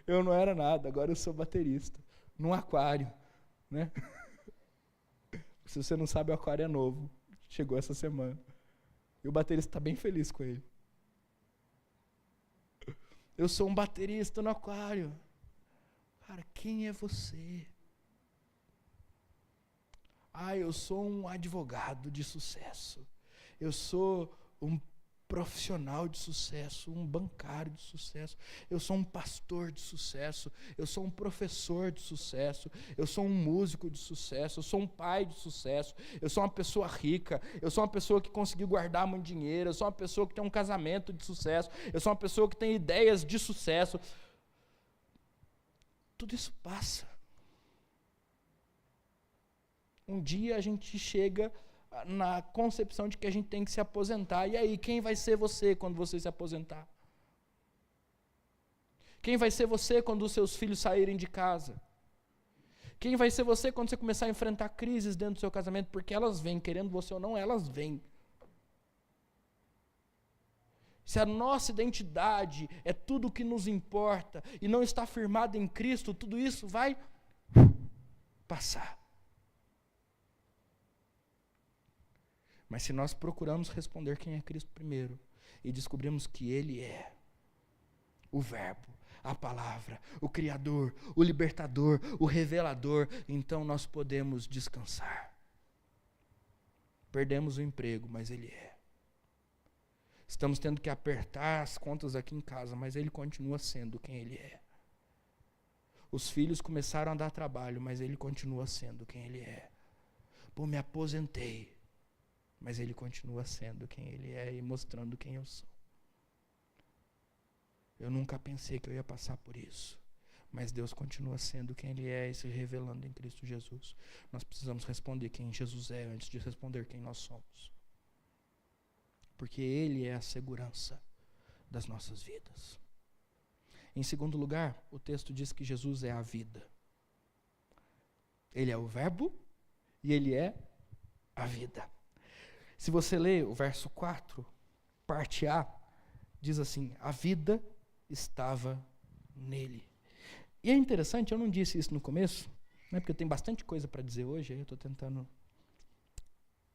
Eu não era nada, agora eu sou baterista. Num aquário, né? Se você não sabe, o aquário é novo. Chegou essa semana. E o baterista está bem feliz com ele. Eu sou um baterista no aquário. Cara, quem é você? Eu sou um advogado de sucesso. Eu sou um profissional de sucesso, um bancário de sucesso, eu sou um pastor de sucesso, eu sou um professor de sucesso, eu sou um músico de sucesso, eu sou um pai de sucesso, eu sou uma pessoa rica, eu sou uma pessoa que conseguiu guardar muito dinheiro, eu sou uma pessoa que tem um casamento de sucesso, eu sou uma pessoa que tem ideias de sucesso. Tudo isso passa. Um dia a gente chega na concepção de que a gente tem que se aposentar. E aí, quem vai ser você quando você se aposentar? Quem vai ser você quando os seus filhos saírem de casa? Quem vai ser você quando você começar a enfrentar crises dentro do seu casamento? Porque elas vêm, querendo você ou não, elas vêm. Se a nossa identidade é tudo o que nos importa e não está firmada em Cristo, tudo isso vai passar. Mas se nós procuramos responder quem é Cristo primeiro e descobrimos que Ele é o Verbo, a Palavra, o Criador, o Libertador, o Revelador, então nós podemos descansar. Perdemos o emprego, mas Ele é. Estamos tendo que apertar as contas aqui em casa, mas Ele continua sendo quem Ele é. Os filhos começaram a dar trabalho, mas Ele continua sendo quem Ele é. Me aposentei. Mas Ele continua sendo quem Ele é e mostrando quem eu sou. Eu nunca pensei que eu ia passar por isso. Mas Deus continua sendo quem Ele é e se revelando em Cristo Jesus. Nós precisamos responder quem Jesus é antes de responder quem nós somos. Porque Ele é a segurança das nossas vidas. Em segundo lugar, o texto diz que Jesus é a vida. Ele é o Verbo e Ele é a vida. Se você ler o verso 4, parte A, diz assim, a vida estava nele. E é interessante, eu não disse isso no começo, né, porque eu tenho bastante coisa para dizer hoje, aí eu estou tentando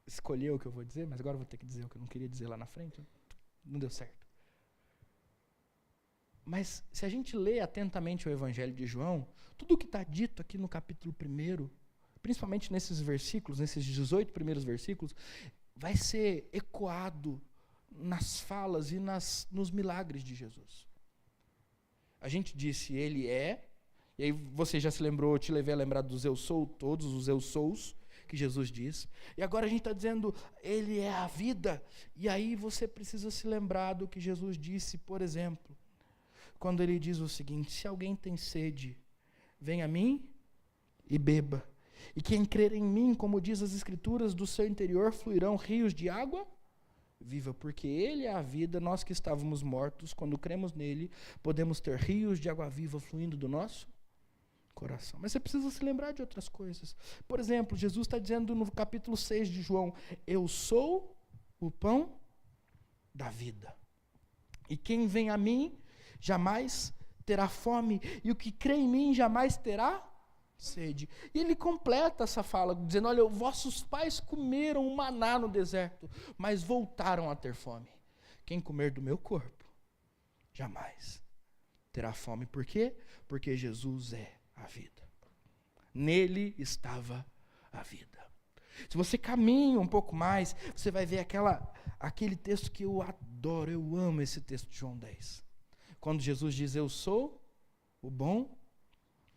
escolher o que eu vou dizer, mas agora eu vou ter que dizer o que eu não queria dizer lá na frente, não deu certo. Mas se a gente lê atentamente o Evangelho de João, tudo o que está dito aqui no capítulo 1, principalmente nesses versículos, nesses 18 primeiros versículos, vai ser ecoado nas falas e nos milagres de Jesus. A gente disse, Ele é, e aí você já se lembrou, eu te levei a lembrar dos eu sou, todos os eu sous que Jesus diz. E agora a gente está dizendo, Ele é a vida. E aí você precisa se lembrar do que Jesus disse, por exemplo, quando Ele diz o seguinte, se alguém tem sede, venha a mim e beba. E quem crer em mim, como diz as Escrituras, do seu interior fluirão rios de água viva, porque Ele é a vida, nós que estávamos mortos, quando cremos nele, podemos ter rios de água viva fluindo do nosso coração. Mas você precisa se lembrar de outras coisas. Por exemplo, Jesus está dizendo no capítulo 6 de João, eu sou o pão da vida. E quem vem a mim jamais terá fome, e o que crê em mim jamais terá sede. E ele completa essa fala, dizendo, olha, vossos pais comeram o maná no deserto, mas voltaram a ter fome. Quem comer do meu corpo, jamais terá fome. Por quê? Porque Jesus é a vida. Nele estava a vida. Se você caminha um pouco mais, você vai ver aquele texto que eu adoro, eu amo esse texto de João 10. Quando Jesus diz, eu sou o bom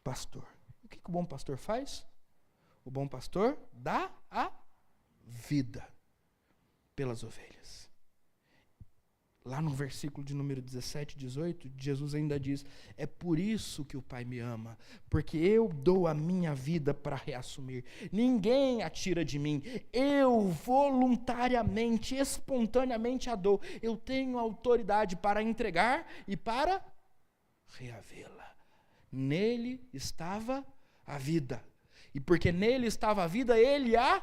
pastor. O que o bom pastor faz? O bom pastor dá a vida pelas ovelhas. Lá no versículo de número 17, 18, Jesus ainda diz, é por isso que o Pai me ama, porque eu dou a minha vida para reassumir. Ninguém a tira de mim, eu voluntariamente, espontaneamente a dou. Eu tenho autoridade para entregar e para reavê-la. Nele estava a vida, e porque nele estava a vida, ele a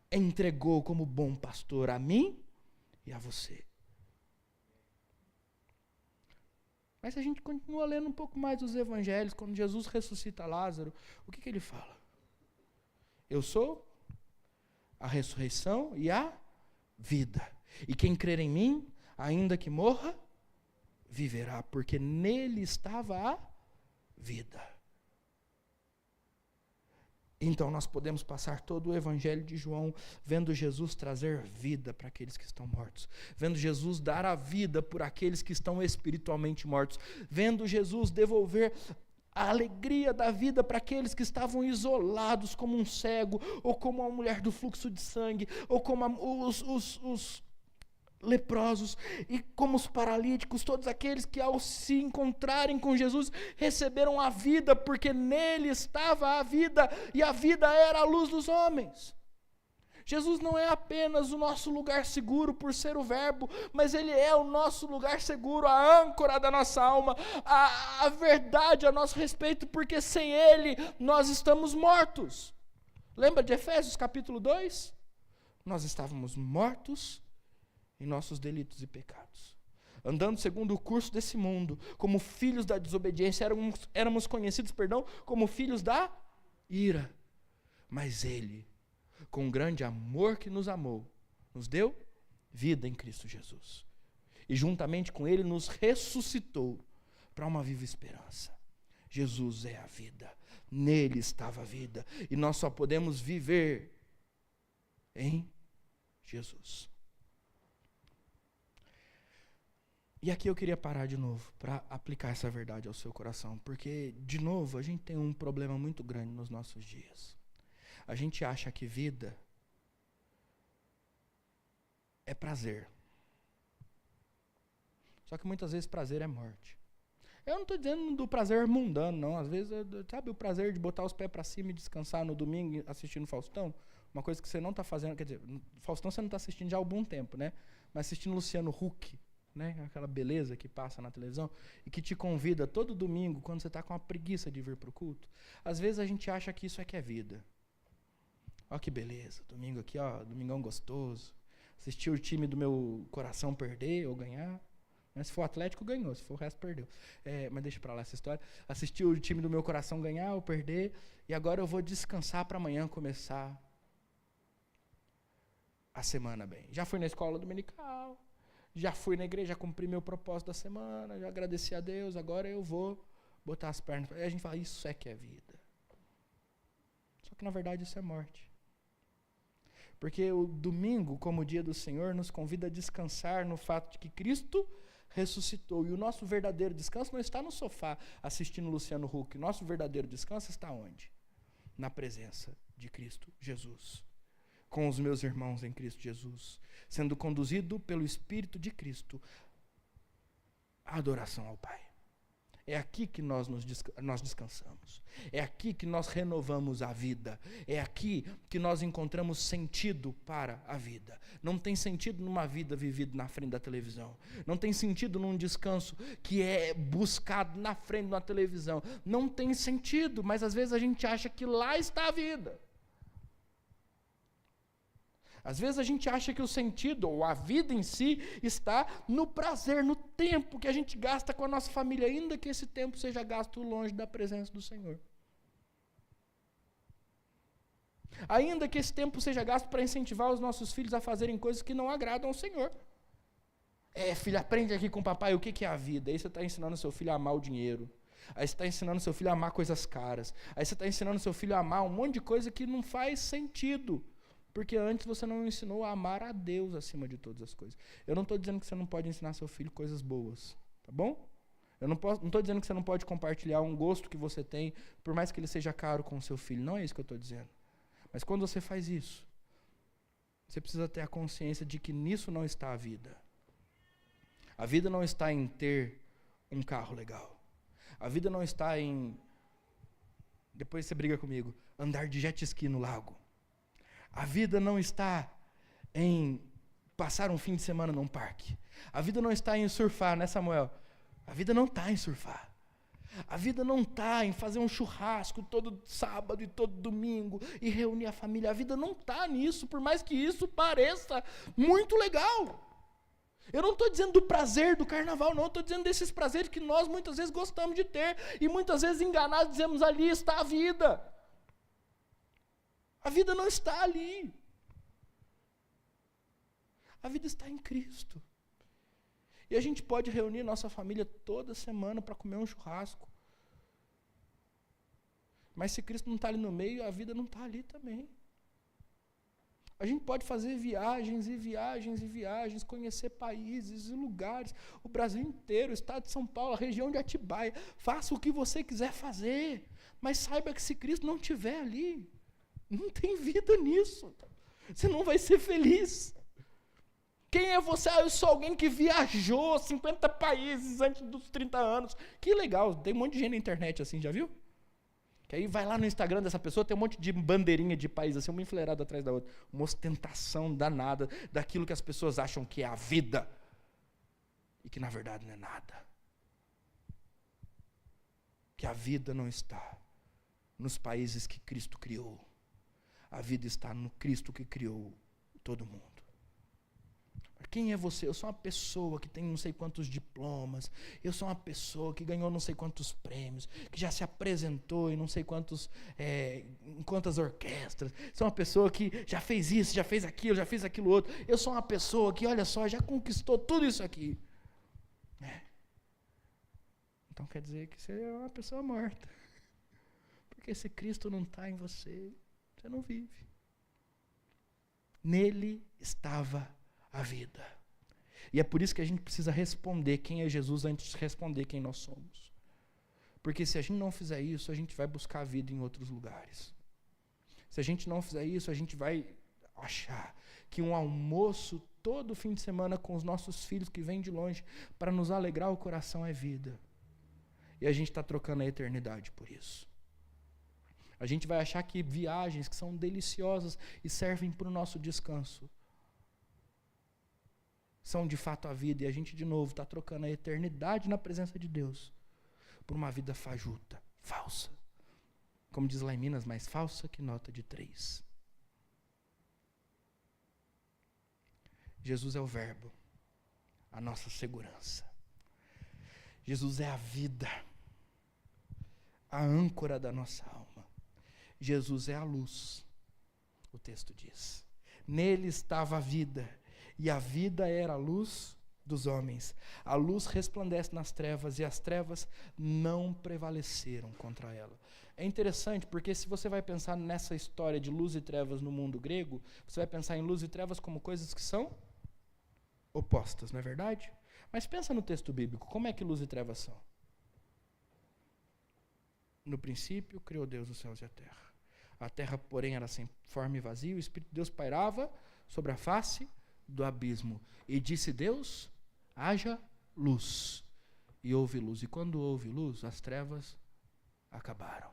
entregou como bom pastor a mim e a você. Mas se a gente continua lendo um pouco mais os evangelhos, quando Jesus ressuscita Lázaro, o que ele fala? Eu sou a ressurreição e a vida. E quem crer em mim, ainda que morra, viverá, porque nele estava a vida. Então nós podemos passar todo o evangelho de João vendo Jesus trazer vida para aqueles que estão mortos, vendo Jesus dar a vida por aqueles que estão espiritualmente mortos, vendo Jesus devolver a alegria da vida para aqueles que estavam isolados como um cego, ou como a mulher do fluxo de sangue, ou como os leprosos, e como os paralíticos, todos aqueles que ao se encontrarem com Jesus, receberam a vida, porque nele estava a vida, e a vida era a luz dos homens. Jesus não é apenas o nosso lugar seguro por ser o verbo, mas ele é o nosso lugar seguro, a âncora da nossa alma, a verdade a nosso respeito, porque sem ele nós estamos mortos. Lembra de Efésios capítulo 2? Nós estávamos mortos em nossos delitos e pecados, andando segundo o curso desse mundo, como filhos da desobediência, éramos conhecidos, como filhos da ira. Mas ele, com o grande amor que nos amou, nos deu vida em Cristo Jesus. E juntamente com ele nos ressuscitou para uma viva esperança. Jesus é a vida, nele estava a vida, e nós só podemos viver em Jesus. E aqui eu queria parar de novo para aplicar essa verdade ao seu coração, porque, de novo, a gente tem um problema muito grande nos nossos dias. A gente acha que vida é prazer. Só que muitas vezes prazer é morte. Eu não estou dizendo do prazer mundano, não. Às vezes, sabe o prazer de botar os pés para cima e descansar no domingo assistindo Faustão? Uma coisa que você não está fazendo, quer dizer, Faustão você não está assistindo já há algum tempo, né? Mas assistindo Luciano Huck, né? Aquela beleza que passa na televisão e que te convida todo domingo quando você está com a preguiça de vir para o culto. Às vezes a gente acha que isso é que é vida. Ó que beleza, domingo aqui, ó, domingão gostoso. Assistir o time do meu coração perder ou ganhar. Mas se for o Atlético, ganhou, se for o resto, perdeu. Mas deixa para lá essa história. Assistir o time do meu coração ganhar ou perder, e agora eu vou descansar para amanhã começar a semana bem. Já fui na escola dominical, já fui na igreja, já cumpri meu propósito da semana, já agradeci a Deus, agora eu vou botar as pernas. Aí a gente fala, isso é que é vida. Só que na verdade isso é morte. Porque o domingo, como o dia do Senhor, nos convida a descansar no fato de que Cristo ressuscitou. E o nosso verdadeiro descanso não está no sofá assistindo Luciano Huck. O nosso verdadeiro descanso está onde? Na presença de Cristo Jesus. Com os meus irmãos em Cristo Jesus. Sendo conduzido pelo Espírito de Cristo à adoração ao Pai. É aqui que nós descansamos. É aqui que nós renovamos a vida. É aqui que nós encontramos sentido para a vida. Não tem sentido numa vida vivida na frente da televisão. Não tem sentido num descanso que é buscado na frente da televisão. Não tem sentido, mas às vezes a gente acha que lá está a vida. Às vezes a gente acha que o sentido, ou a vida em si, está no prazer, no tempo que a gente gasta com a nossa família, ainda que esse tempo seja gasto longe da presença do Senhor. Ainda que esse tempo seja gasto para incentivar os nossos filhos a fazerem coisas que não agradam ao Senhor. Filho, aprende aqui com o papai o que é a vida. Aí você está ensinando seu filho a amar o dinheiro. Aí você está ensinando seu filho a amar coisas caras. Aí você está ensinando seu filho a amar um monte de coisa que não faz sentido. Porque antes você não ensinou a amar a Deus acima de todas as coisas. Eu não estou dizendo que você não pode ensinar seu filho coisas boas, tá bom? Eu não estou dizendo que você não pode compartilhar um gosto que você tem, por mais que ele seja caro com o seu filho. Não é isso que eu estou dizendo. Mas quando você faz isso, você precisa ter a consciência de que nisso não está a vida. A vida não está em ter um carro legal. A vida não está em, depois você briga comigo, andar de jet ski no lago. A vida não está em passar um fim de semana num parque. A vida não está em surfar, né, Samuel? A vida não está em surfar. A vida não está em fazer um churrasco todo sábado e todo domingo e reunir a família. A vida não está nisso, por mais que isso pareça muito legal. Eu não estou dizendo do prazer do carnaval, não. Estou dizendo desses prazeres que nós muitas vezes gostamos de ter e muitas vezes enganados dizemos, ali está a vida. A vida não está ali. A vida está em Cristo. E a gente pode reunir nossa família toda semana para comer um churrasco. Mas se Cristo não está ali no meio, a vida não está ali também. A gente pode fazer viagens e viagens e viagens, conhecer países e lugares, o Brasil inteiro, o estado de São Paulo, a região de Atibaia. Faça o que você quiser fazer, mas saiba que se Cristo não estiver ali, não tem vida nisso. Você não vai ser feliz. Quem é você? Eu sou alguém que viajou 50 países antes dos 30 anos. Que legal, tem um monte de gente na internet assim, já viu? Que aí vai lá no Instagram dessa pessoa, tem um monte de bandeirinha de país, assim, uma enfileirada atrás da outra. Uma ostentação danada daquilo que as pessoas acham que é a vida. E que na verdade não é nada. Que a vida não está nos países que Cristo criou. A vida está no Cristo que criou todo mundo. Quem é você? Eu sou uma pessoa que tem não sei quantos diplomas. Eu sou uma pessoa que ganhou não sei quantos prêmios, que já se apresentou em não sei quantas orquestras. Sou uma pessoa que já fez isso, já fez aquilo outro. Eu sou uma pessoa que, olha só, já conquistou tudo isso aqui. Então quer dizer que você é uma pessoa morta. Porque se Cristo não está em você, você não vive. Nele estava a vida. E é por isso que a gente precisa responder quem é Jesus antes de responder quem nós somos. Porque se a gente não fizer isso, a gente vai buscar a vida em outros lugares. Se a gente não fizer isso, a gente vai achar que um almoço todo fim de semana com os nossos filhos que vêm de longe para nos alegrar o coração é vida. E a gente está trocando a eternidade por isso. A gente vai achar que viagens que são deliciosas e servem para o nosso descanso são de fato a vida, e a gente de novo está trocando a eternidade na presença de Deus por uma vida fajuta, falsa. Como diz lá em Minas, mais falsa que nota de 3. Jesus é o verbo, a nossa segurança. Jesus é a vida, a âncora da nossa alma. Jesus é a luz, o texto diz. Nele estava a vida, e a vida era a luz dos homens. A luz resplandece nas trevas, e as trevas não prevaleceram contra ela. É interessante, porque se você vai pensar nessa história de luz e trevas no mundo grego, você vai pensar em luz e trevas como coisas que são opostas, não é verdade? Mas pensa no texto bíblico, como é que luz e trevas são? No princípio, criou Deus os céus e a terra. A terra, porém, era sem forma e vazia, o Espírito de Deus pairava sobre a face do abismo. E disse Deus, haja luz. e houve luz. E quando houve luz, as trevas acabaram.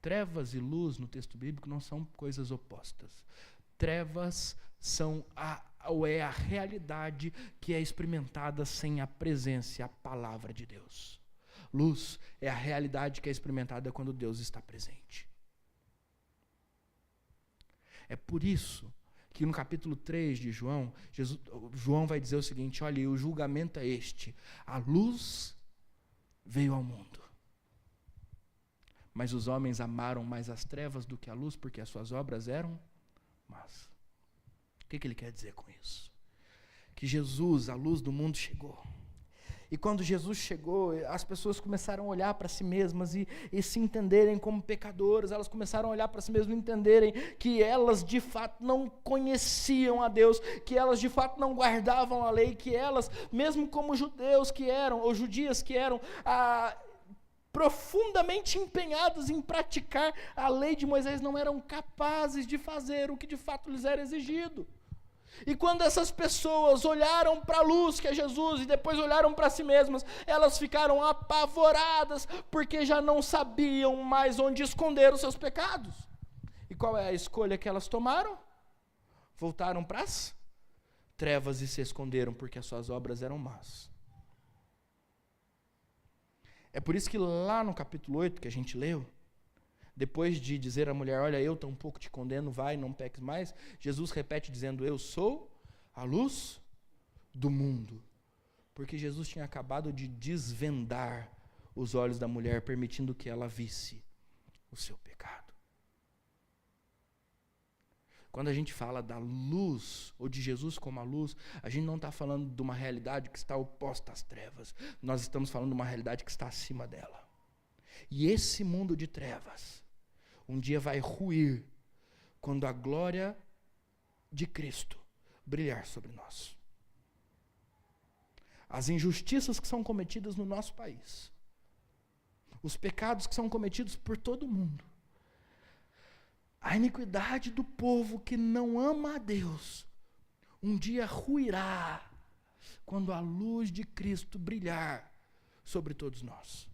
Trevas e luz no texto bíblico não são coisas opostas. Trevas são é a realidade que é experimentada sem a presença e a palavra de Deus. Luz é a realidade que é experimentada quando Deus está presente. É por isso que no capítulo 3 de João, João vai dizer o seguinte: olha, o julgamento é este: a luz veio ao mundo, mas os homens amaram mais as trevas do que a luz, porque as suas obras eram más. O que ele quer dizer com isso? Que Jesus, a luz do mundo, chegou. E quando Jesus chegou, as pessoas começaram a olhar para si mesmas e se entenderem como pecadoras. Elas começaram a olhar para si mesmas e entenderem que elas de fato não conheciam a Deus, que elas de fato não guardavam a lei, que elas, mesmo como judeus que eram, ou judias que eram, profundamente empenhados em praticar a lei de Moisés, não eram capazes de fazer o que de fato lhes era exigido. E quando essas pessoas olharam para a luz que é Jesus e depois olharam para si mesmas, elas ficaram apavoradas, porque já não sabiam mais onde esconder os seus pecados. E qual é a escolha que elas tomaram? Voltaram para as trevas e se esconderam, porque as suas obras eram más. É por isso que lá no capítulo 8 que a gente leu, depois de dizer à mulher: olha, eu tampouco te condeno, vai, não peques mais, Jesus repete dizendo: eu sou a luz do mundo. Porque Jesus tinha acabado de desvendar os olhos da mulher, permitindo que ela visse o seu pecado. Quando a gente fala da luz, ou de Jesus como a luz, a gente não está falando de uma realidade que está oposta às trevas. Nós estamos falando de uma realidade que está acima dela. E esse mundo de trevas um dia vai ruir quando a glória de Cristo brilhar sobre nós. As injustiças que são cometidas no nosso país, os pecados que são cometidos por todo mundo, a iniquidade do povo que não ama a Deus, um dia ruirá quando a luz de Cristo brilhar sobre todos nós.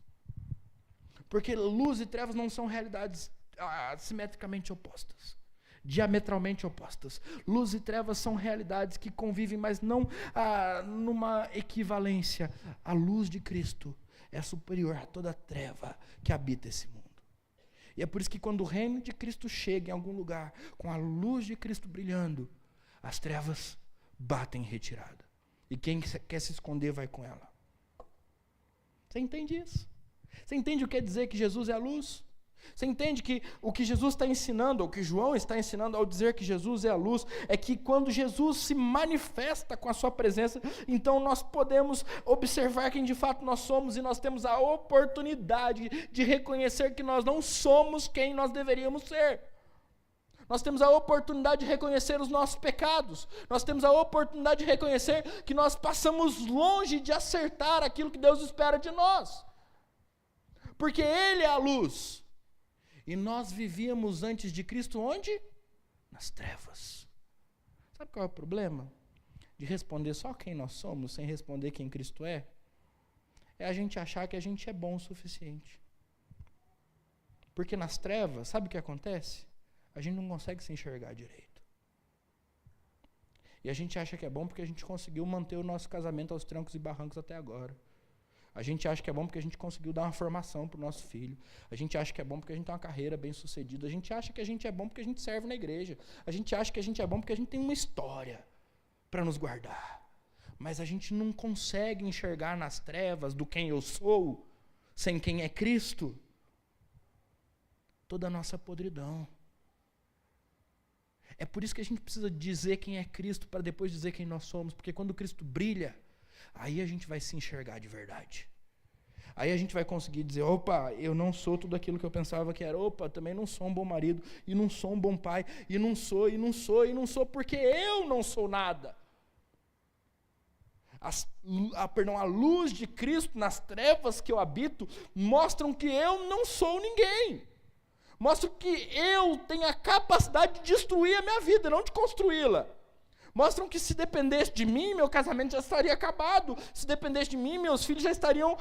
Porque luz e trevas não são realidades simetricamente opostas, diametralmente opostas. Luz e trevas são realidades que convivem, mas não numa equivalência. A luz de Cristo é superior a toda treva que habita esse mundo. E é por isso que quando o reino de Cristo chega em algum lugar, com a luz de Cristo brilhando, as trevas batem em retirada. E quem quer se esconder vai com ela. Você entende isso? Você entende o que quer dizer que Jesus é a luz? Você entende que o que Jesus está ensinando, ou que João está ensinando ao dizer que Jesus é a luz, é que quando Jesus se manifesta com a sua presença, então nós podemos observar quem de fato nós somos, e nós temos a oportunidade de reconhecer que nós não somos quem nós deveríamos ser. Nós temos a oportunidade de reconhecer os nossos pecados. Nós temos a oportunidade de reconhecer que nós passamos longe de acertar aquilo que Deus espera de nós. Porque Ele é a luz. E nós vivíamos antes de Cristo onde? Nas trevas. Sabe qual é o problema? De responder só quem nós somos, sem responder quem Cristo é? É a gente achar que a gente é bom o suficiente. Porque nas trevas, sabe o que acontece? A gente não consegue se enxergar direito. E a gente acha que é bom porque a gente conseguiu manter o nosso casamento aos trancos e barrancos até agora. A gente acha que é bom porque a gente conseguiu dar uma formação para o nosso filho. A gente acha que é bom porque a gente tem uma carreira bem sucedida. A gente acha que a gente é bom porque a gente serve na igreja. A gente acha que a gente é bom porque a gente tem uma história para nos guardar. Mas a gente não consegue enxergar nas trevas do quem eu sou, sem quem é Cristo, toda a nossa podridão. É por isso que a gente precisa dizer quem é Cristo para depois dizer quem nós somos. Porque quando Cristo brilha, aí a gente vai se enxergar de verdade. Aí a gente vai conseguir dizer: opa, eu não sou tudo aquilo que eu pensava que era. Opa, também não sou um bom marido, e não sou um bom pai, e não sou, porque eu não sou nada. A luz de Cristo nas trevas que eu habito mostram que eu não sou ninguém. Mostram que eu tenho a capacidade de destruir a minha vida, não de construí-la. Mostram que se dependesse de mim, meu casamento já estaria acabado. Se dependesse de mim, meus filhos já estariam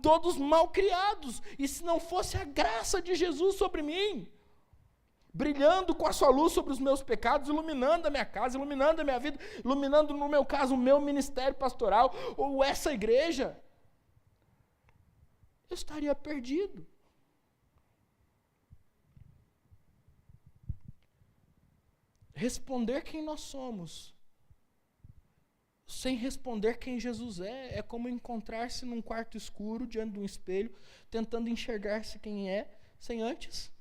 todos mal criados. E se não fosse a graça de Jesus sobre mim, brilhando com a sua luz sobre os meus pecados, iluminando a minha casa, iluminando a minha vida, iluminando, no meu caso, o meu ministério pastoral, ou essa igreja, eu estaria perdido. Responder quem nós somos, sem responder quem Jesus é como encontrar-se num quarto escuro, diante de um espelho, tentando enxergar-se quem é, sem antes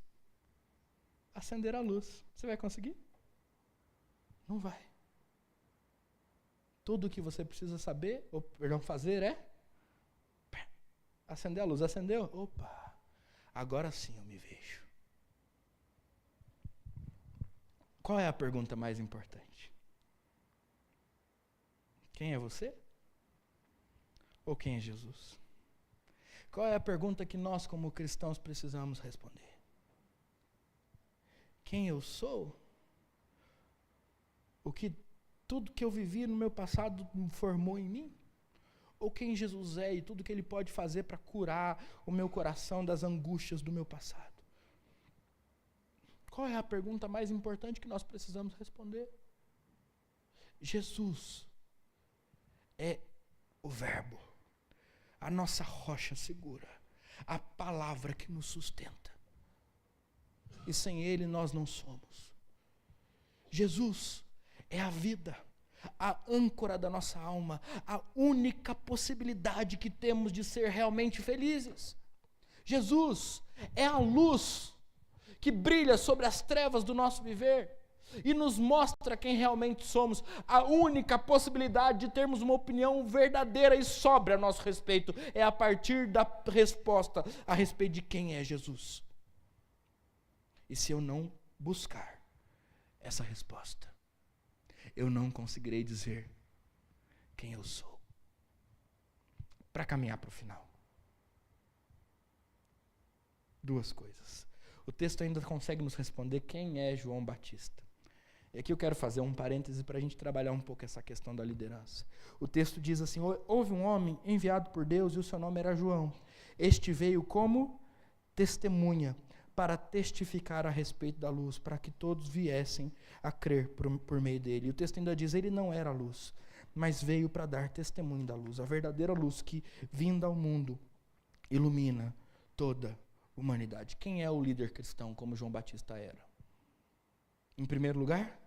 acender a luz. Você vai conseguir? Não vai. Tudo o que você precisa saber, fazer é acender a luz. Acendeu? Opa, agora sim eu me vejo. Qual é a pergunta mais importante? Quem é você? Ou quem é Jesus? Qual é a pergunta que nós, como cristãos, precisamos responder? Quem eu sou? Tudo que eu vivi no meu passado formou em mim? Ou quem Jesus é e tudo que Ele pode fazer para curar o meu coração das angústias do meu passado? Qual é a pergunta mais importante que nós precisamos responder? Jesus é o Verbo, a nossa rocha segura, a palavra que nos sustenta. E sem Ele nós não somos. Jesus é a vida, a âncora da nossa alma, a única possibilidade que temos de ser realmente felizes. Jesus é a luz que brilha sobre as trevas do nosso viver e nos mostra quem realmente somos. A única possibilidade de termos uma opinião verdadeira e sóbria a nosso respeito é a partir da resposta a respeito de quem é Jesus. E se eu não buscar essa resposta, eu não conseguirei dizer quem eu sou. Para caminhar para o final, duas coisas. O texto ainda consegue nos responder quem é João Batista. E aqui eu quero fazer um parêntese para a gente trabalhar um pouco essa questão da liderança. O texto diz assim: houve um homem enviado por Deus e o seu nome era João. Este veio como testemunha, para testificar a respeito da luz, para que todos viessem a crer por meio dele. E o texto ainda diz: ele não era a luz, mas veio para dar testemunho da luz, a verdadeira luz que, vinda ao mundo, ilumina toda a humanidade. Quem é o líder cristão como João Batista era? Em primeiro lugar,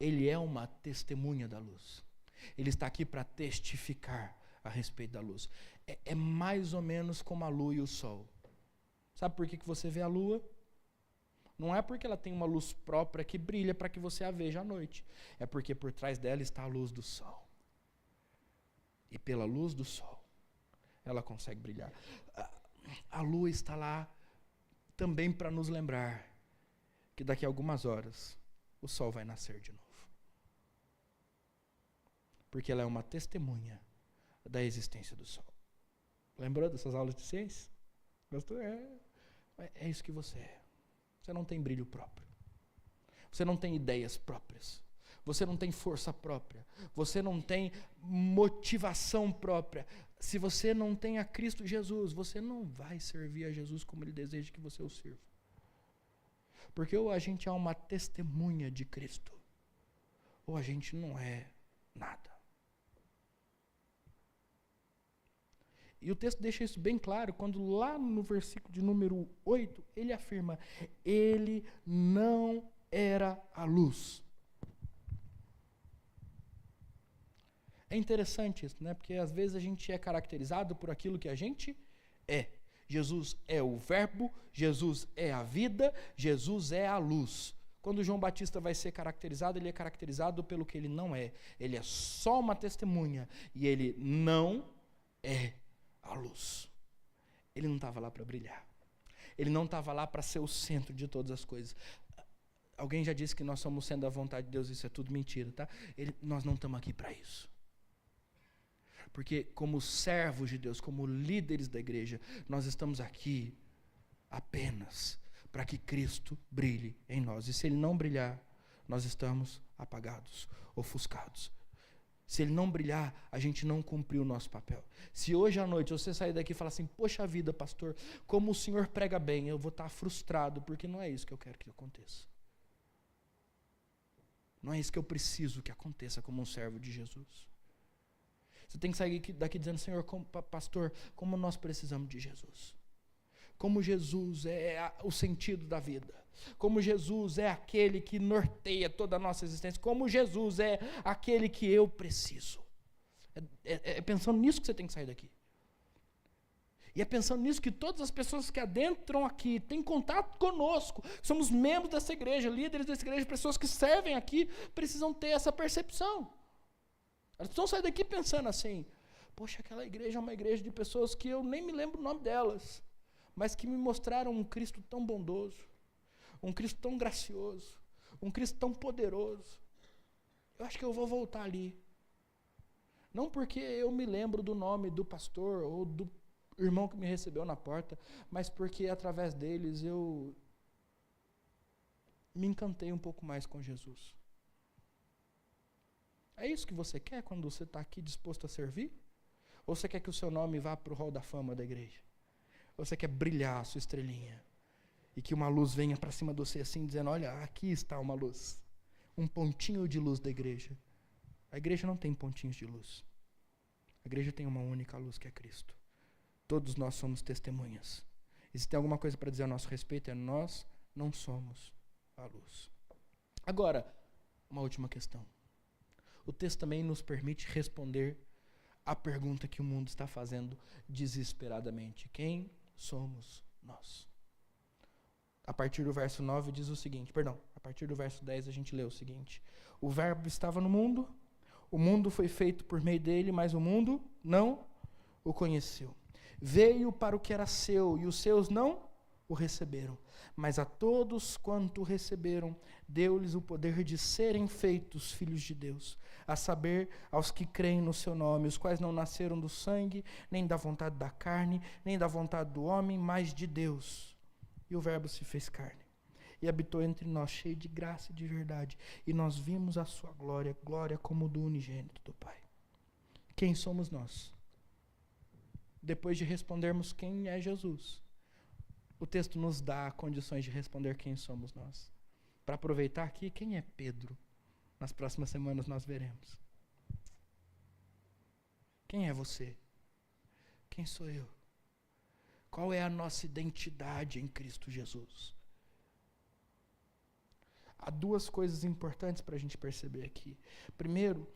ele é uma testemunha da luz. Ele está aqui para testificar a respeito da luz. É mais ou menos como a lua e o sol. Sabe por que você vê a lua? Não é porque ela tem uma luz própria que brilha para que você a veja à noite. É porque por trás dela está a luz do sol. E pela luz do sol, ela consegue brilhar. A lua está lá também para nos lembrar que daqui a algumas horas o sol vai nascer de novo. Porque ela é uma testemunha da existência do sol. Lembrou dessas aulas de ciência? Gostou? É isso que você é. Você não tem brilho próprio. Você não tem ideias próprias. Você não tem força própria. Você não tem motivação própria. Se você não tem a Cristo Jesus, você não vai servir a Jesus como Ele deseja que você o sirva. Porque ou a gente é uma testemunha de Cristo, ou a gente não é nada. E o texto deixa isso bem claro, quando lá no versículo de número 8, ele afirma: ele não era a luz. É interessante isso, né? Porque às vezes a gente é caracterizado por aquilo que a gente é. Jesus é o Verbo, Jesus é a vida, Jesus é a luz. Quando João Batista vai ser caracterizado, ele é caracterizado pelo que ele não é. Ele é só uma testemunha e ele não é a luz. Ele não estava lá para brilhar. Ele não estava lá para ser o centro de todas as coisas. Alguém já disse que nós somos sendo a vontade de Deus, isso é tudo mentira, tá? Nós não estamos aqui para isso. Porque como servos de Deus, como líderes da igreja, nós estamos aqui apenas para que Cristo brilhe em nós. E se Ele não brilhar, nós estamos apagados, ofuscados. Se ele não brilhar, a gente não cumpriu o nosso papel. Se hoje à noite você sair daqui e falar assim, poxa vida, pastor, como o senhor prega bem, eu vou estar frustrado, porque não é isso que eu quero que aconteça. Não é isso que eu preciso que aconteça como um servo de Jesus. Você tem que sair daqui dizendo, Senhor, pastor, como nós precisamos de Jesus. Como Jesus é o sentido da vida. Como Jesus é aquele que norteia toda a nossa existência. Como Jesus é aquele que eu preciso. É pensando nisso que você tem que sair daqui. E é pensando nisso que todas as pessoas que adentram aqui, têm contato conosco, somos membros dessa igreja, líderes dessa igreja, pessoas que servem aqui, precisam ter essa percepção. Elas precisam sair daqui pensando assim, poxa, aquela igreja é uma igreja de pessoas que eu nem me lembro o nome delas, mas que me mostraram um Cristo tão bondoso, um Cristo tão gracioso, um Cristo tão poderoso. Eu acho que eu vou voltar ali. Não porque eu me lembro do nome do pastor ou do irmão que me recebeu na porta, mas porque através deles eu me encantei um pouco mais com Jesus. É isso que você quer quando você está aqui disposto a servir? Ou você quer que o seu nome vá para o hall da fama da igreja? Ou você quer brilhar a sua estrelinha? E que uma luz venha para cima de você assim, dizendo, olha, aqui está uma luz. Um pontinho de luz da igreja. A igreja não tem pontinhos de luz. A igreja tem uma única luz que é Cristo. Todos nós somos testemunhas. E se tem alguma coisa para dizer a nosso respeito, é nós não somos a luz. Agora, uma última questão. O texto também nos permite responder a pergunta que o mundo está fazendo desesperadamente. Quem somos nós? A partir do verso 9 diz o seguinte, a partir do verso 10 a gente lê o seguinte. O verbo estava no mundo, o mundo foi feito por meio dele, mas o mundo não o conheceu. Veio para o que era seu, e os seus não o receberam. Mas a todos quanto o receberam, deu-lhes o poder de serem feitos filhos de Deus, a saber, aos que creem no seu nome, os quais não nasceram do sangue, nem da vontade da carne, nem da vontade do homem, mas de Deus. E o verbo se fez carne, e habitou entre nós, cheio de graça e de verdade, e nós vimos a sua glória, glória como do unigênito do Pai. Quem somos nós? Depois de respondermos quem é Jesus, o texto nos dá condições de responder quem somos nós. Para aproveitar aqui, quem é Pedro? Nas próximas semanas nós veremos. Quem é você? Quem sou eu? Qual é a nossa identidade em Cristo Jesus? Há duas coisas importantes para a gente perceber aqui. Primeiro,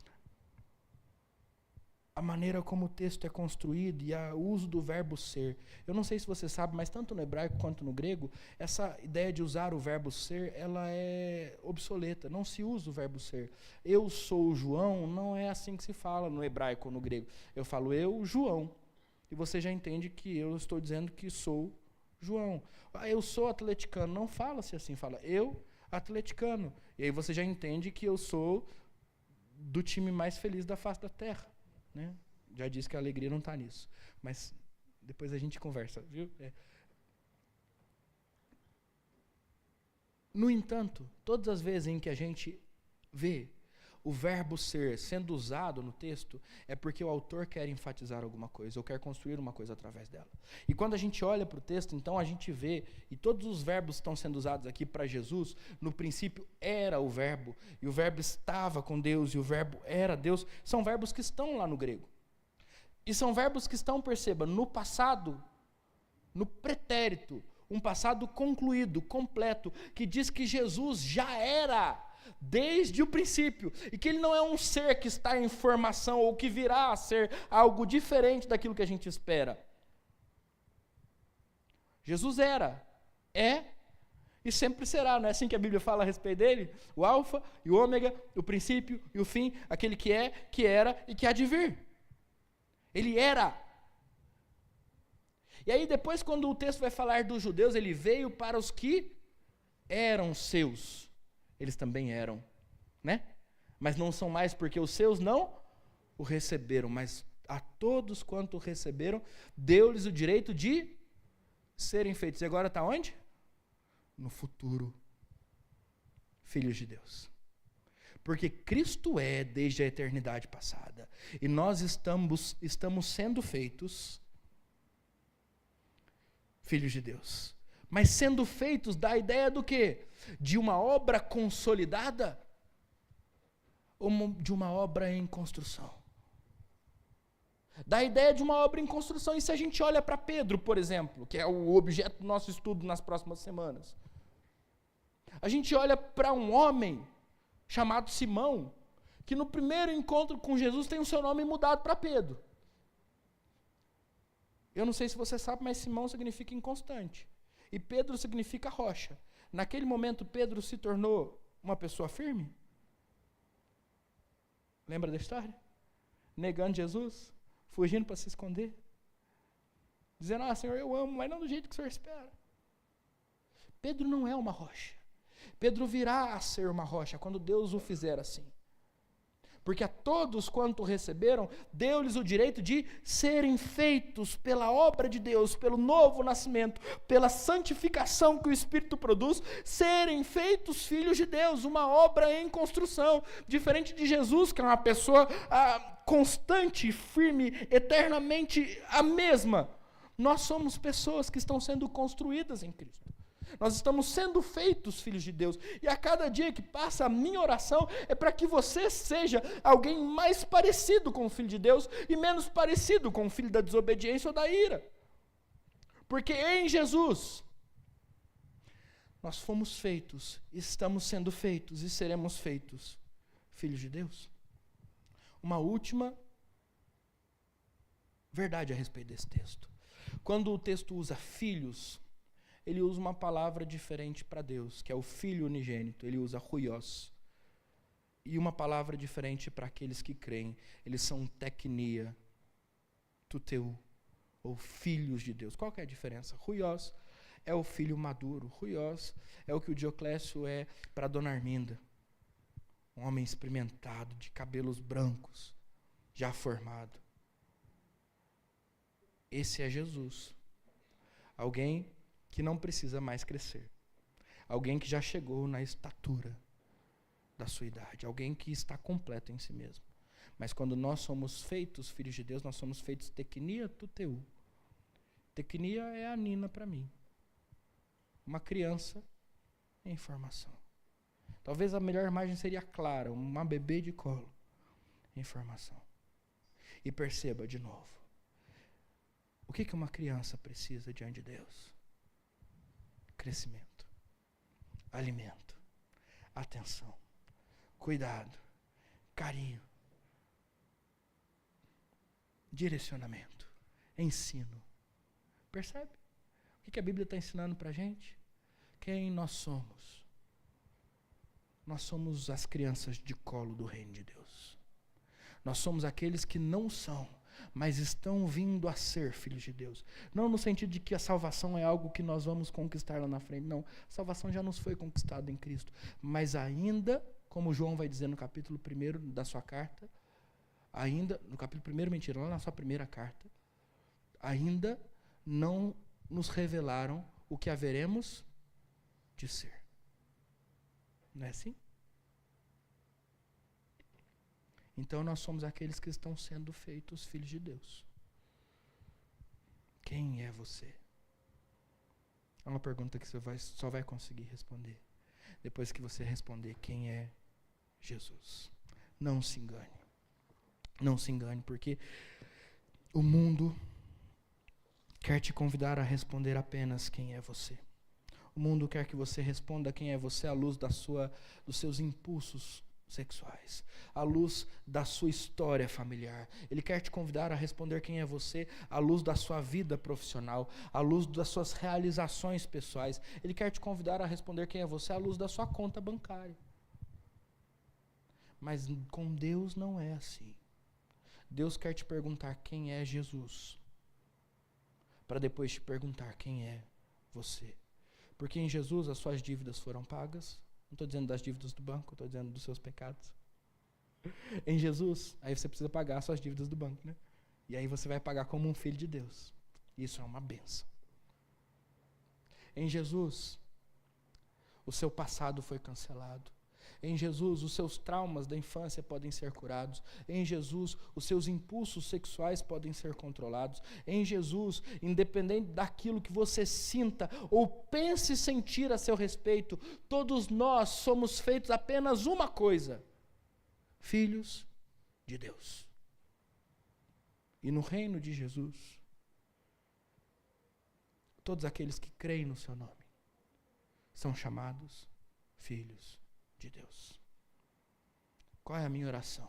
a maneira como o texto é construído e o uso do verbo ser. Eu não sei se você sabe, mas tanto no hebraico quanto no grego, essa ideia de usar o verbo ser, ela é obsoleta. Não se usa o verbo ser. Eu sou João, não é assim que se fala no hebraico ou no grego. Eu falo eu, João. E você já entende que eu estou dizendo que sou João. Eu sou atleticano. Não fala-se assim, fala eu, atleticano. E aí você já entende que eu sou do time mais feliz da face da terra. Né? Já disse que a alegria não está nisso, mas depois a gente conversa, viu? No entanto, todas as vezes em que a gente vê o verbo ser sendo usado no texto, é porque o autor quer enfatizar alguma coisa, ou quer construir uma coisa através dela. E quando a gente olha para o texto, então a gente vê, e todos os verbos que estão sendo usados aqui para Jesus, no princípio era o verbo, e o verbo estava com Deus, e o verbo era Deus, são verbos que estão lá no grego. E são verbos que estão, perceba, no passado, no pretérito, um passado concluído, completo, que diz que Jesus já era desde o princípio, e que ele não é um ser que está em formação ou que virá a ser algo diferente daquilo que a gente espera. Jesus era, é e sempre será, não é assim que a Bíblia fala a respeito dele? O alfa e o ômega, o princípio e o fim, aquele que é, que era e que há de vir. Ele era. E aí depois, quando o texto vai falar dos judeus, ele veio para os que eram seus. Eles também eram, né? Mas não são mais porque os seus não o receberam, mas a todos quanto o receberam, deu-lhes o direito de serem feitos. E agora está onde? No futuro, filhos de Deus. Porque Cristo é desde a eternidade passada. E nós estamos sendo feitos filhos de Deus. Mas sendo feitos da ideia do quê? De uma obra consolidada ou de uma obra em construção? Da ideia de uma obra em construção. E se a gente olha para Pedro, por exemplo, que é o objeto do nosso estudo nas próximas semanas, a gente olha para um homem chamado Simão, que no primeiro encontro com Jesus tem o seu nome mudado para Pedro. Eu não sei se você sabe, mas Simão significa inconstante. E Pedro significa rocha. Naquele momento, Pedro se tornou uma pessoa firme? Lembra da história? Negando Jesus, fugindo para se esconder, dizendo, Senhor, eu amo, mas não do jeito que o Senhor espera. Pedro não é uma rocha. Pedro virá a ser uma rocha quando Deus o fizer assim. Porque a todos quanto receberam, deu-lhes o direito de serem feitos pela obra de Deus, pelo novo nascimento, pela santificação que o Espírito produz, serem feitos filhos de Deus, uma obra em construção. Diferente de Jesus, que é uma pessoa constante, firme, eternamente a mesma. Nós somos pessoas que estão sendo construídas em Cristo. Nós estamos sendo feitos filhos de Deus. E a cada dia que passa, a minha oração é para que você seja alguém mais parecido com o Filho de Deus e menos parecido com o filho da desobediência ou da ira. Porque em Jesus, nós fomos feitos, estamos sendo feitos e seremos feitos filhos de Deus. Uma última verdade a respeito desse texto. Quando o texto usa filhos, ele usa uma palavra diferente para Deus, que é o Filho unigênito. Ele usa huios. E uma palavra diferente para aqueles que creem. Eles são teknia, tuteu, ou filhos de Deus. Qual que é a diferença? Huios é o filho maduro. Huios é o que o Dioclésio é para Dona Arminda. Um homem experimentado, de cabelos brancos, já formado. Esse é Jesus. Alguém que não precisa mais crescer. Alguém que já chegou na estatura da sua idade. Alguém que está completo em si mesmo. Mas quando nós somos feitos filhos de Deus, nós somos feitos teknia tuteu. Teknia é a Nina para mim. Uma criança em formação. Talvez a melhor imagem seria Clara, uma bebê de colo em formação. E perceba de novo. O que uma criança precisa diante de Deus? Crescimento, alimento, atenção, cuidado, carinho, direcionamento, ensino. Percebe? O que a Bíblia está ensinando para a gente? Quem nós somos? Nós somos as crianças de colo do reino de Deus. Nós somos aqueles que não são, mas estão vindo a ser filhos de Deus. Não no sentido de que a salvação é algo que nós vamos conquistar lá na frente. Não, a salvação já nos foi conquistada em Cristo. Mas ainda, como João vai dizer no capítulo 1 da sua carta, ainda, no capítulo 1, mentira, lá na sua primeira carta, ainda não nos revelaram o que haveremos de ser. Não é assim? Então nós somos aqueles que estão sendo feitos filhos de Deus. Quem é você? É uma pergunta que você só vai conseguir responder depois que você responder quem é Jesus. Não se engane. Não se engane, porque o mundo quer te convidar a responder apenas quem é você. O mundo quer que você responda quem é você à luz dos seus impulsos sexuais, à luz da sua história familiar. Ele quer te convidar a responder quem é você à luz da sua vida profissional, à luz das suas realizações pessoais. Ele quer te convidar a responder quem é você à luz da sua conta bancária. Mas com Deus não é assim. Deus quer te perguntar quem é Jesus, para depois te perguntar quem é você. Porque em Jesus as suas dívidas foram pagas. Não estou dizendo das dívidas do banco, estou dizendo dos seus pecados. Em Jesus, aí você precisa pagar as suas dívidas do banco, né? E aí você vai pagar como um filho de Deus. Isso é uma bênção. Em Jesus, o seu passado foi cancelado. Em Jesus, os seus traumas da infância podem ser curados. Em Jesus, os seus impulsos sexuais podem ser controlados. Em Jesus, independente daquilo que você sinta ou pense sentir a seu respeito, todos nós somos feitos apenas uma coisa: filhos de Deus. E no reino de Jesus, todos aqueles que creem no seu nome são chamados filhos de Deus. Qual é a minha oração?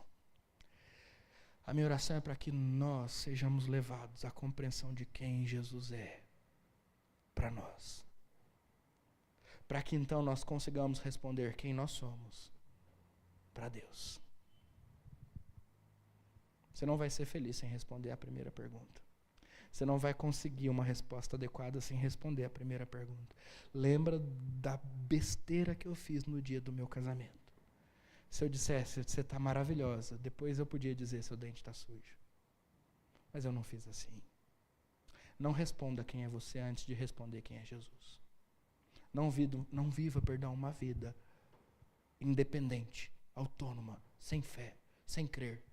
A minha oração é para que nós sejamos levados à compreensão de quem Jesus é para nós. Para que então nós consigamos responder quem nós somos para Deus. Você não vai ser feliz sem responder a primeira pergunta. Você não vai conseguir uma resposta adequada sem responder a primeira pergunta. Lembra da besteira que eu fiz no dia do meu casamento. Se eu dissesse, você está maravilhosa, depois eu podia dizer, seu dente está sujo. Mas eu não fiz assim. Não responda quem é você antes de responder quem é Jesus. Não viva uma vida independente, autônoma, sem fé, sem crer.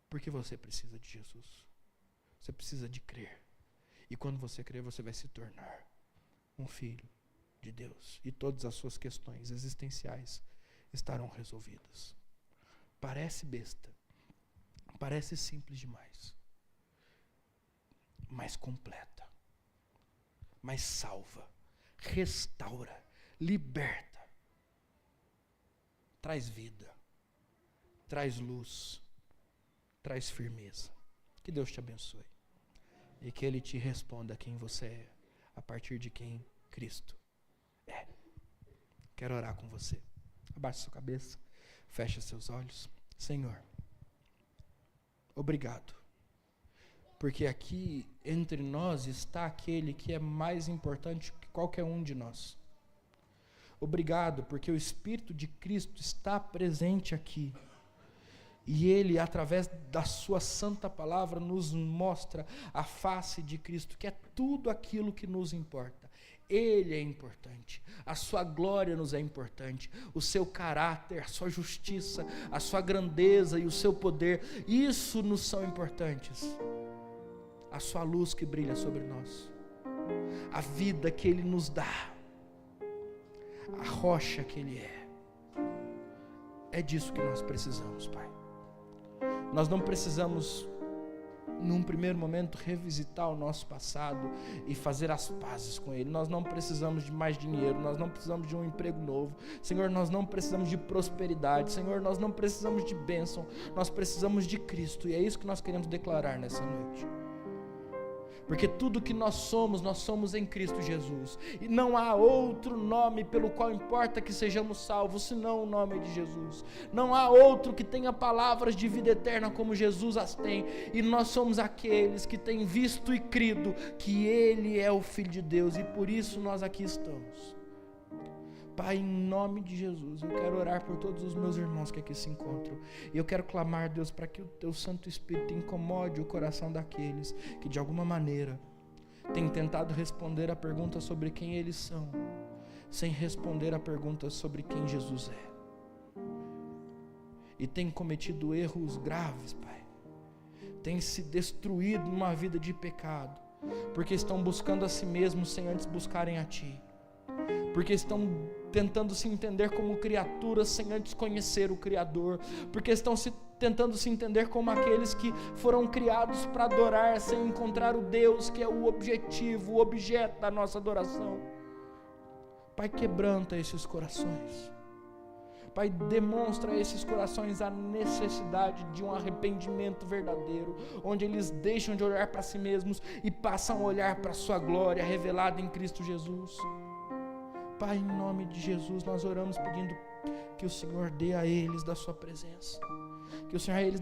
Porque você precisa de Jesus. Você precisa de crer. E quando você crer, você vai se tornar um filho de Deus. E todas as suas questões existenciais estarão resolvidas. Parece besta. Parece simples demais. Mas completa. Mas salva. Restaura. Liberta. Traz vida. Traz luz. Traz firmeza. Que Deus te abençoe. E que Ele te responda quem você é, a partir de quem Cristo é. Quero orar com você. Abaixe sua cabeça. Feche seus olhos. Senhor, obrigado. Porque aqui entre nós está aquele que é mais importante que qualquer um de nós. Obrigado, porque o Espírito de Cristo está presente aqui. E Ele, através da sua santa palavra, nos mostra a face de Cristo, que é tudo aquilo que nos importa. Ele é importante, a sua glória nos é importante, o seu caráter, a sua justiça, a sua grandeza e o seu poder, isso nos são importantes. A sua luz que brilha sobre nós, a vida que Ele nos dá, a rocha que Ele é disso que nós precisamos, Pai. Nós não precisamos, num primeiro momento, revisitar o nosso passado e fazer as pazes com ele. Nós não precisamos de mais dinheiro, nós não precisamos de um emprego novo. Senhor, nós não precisamos de prosperidade. Senhor, nós não precisamos de bênção. Nós precisamos de Cristo. E é isso que nós queremos declarar nessa noite. Porque tudo que nós somos em Cristo Jesus. E não há outro nome pelo qual importa que sejamos salvos, senão o nome de Jesus. Não há outro que tenha palavras de vida eterna como Jesus as tem. E nós somos aqueles que têm visto e crido que Ele é o Filho de Deus. E por isso nós aqui estamos. Pai, em nome de Jesus, eu quero orar por todos os meus irmãos que aqui se encontram. E eu quero clamar, Deus, para que o Teu Santo Espírito incomode o coração daqueles que de alguma maneira têm tentado responder a pergunta sobre quem eles são, sem responder a pergunta sobre quem Jesus é. E têm cometido erros graves, Pai. Têm se destruído numa vida de pecado, porque estão buscando a si mesmos sem antes buscarem a Ti. Porque estão tentando se entender como criaturas sem antes conhecer o Criador. Porque estão tentando se entender como aqueles que foram criados para adorar sem encontrar o Deus que é o objetivo, o objeto da nossa adoração. Pai, quebranta esses corações. Pai, demonstra a esses corações a necessidade de um arrependimento verdadeiro, onde eles deixam de olhar para si mesmos e passam a olhar para a sua glória revelada em Cristo Jesus. Pai, em nome de Jesus, nós oramos pedindo que o Senhor dê a eles da sua presença, que o Senhor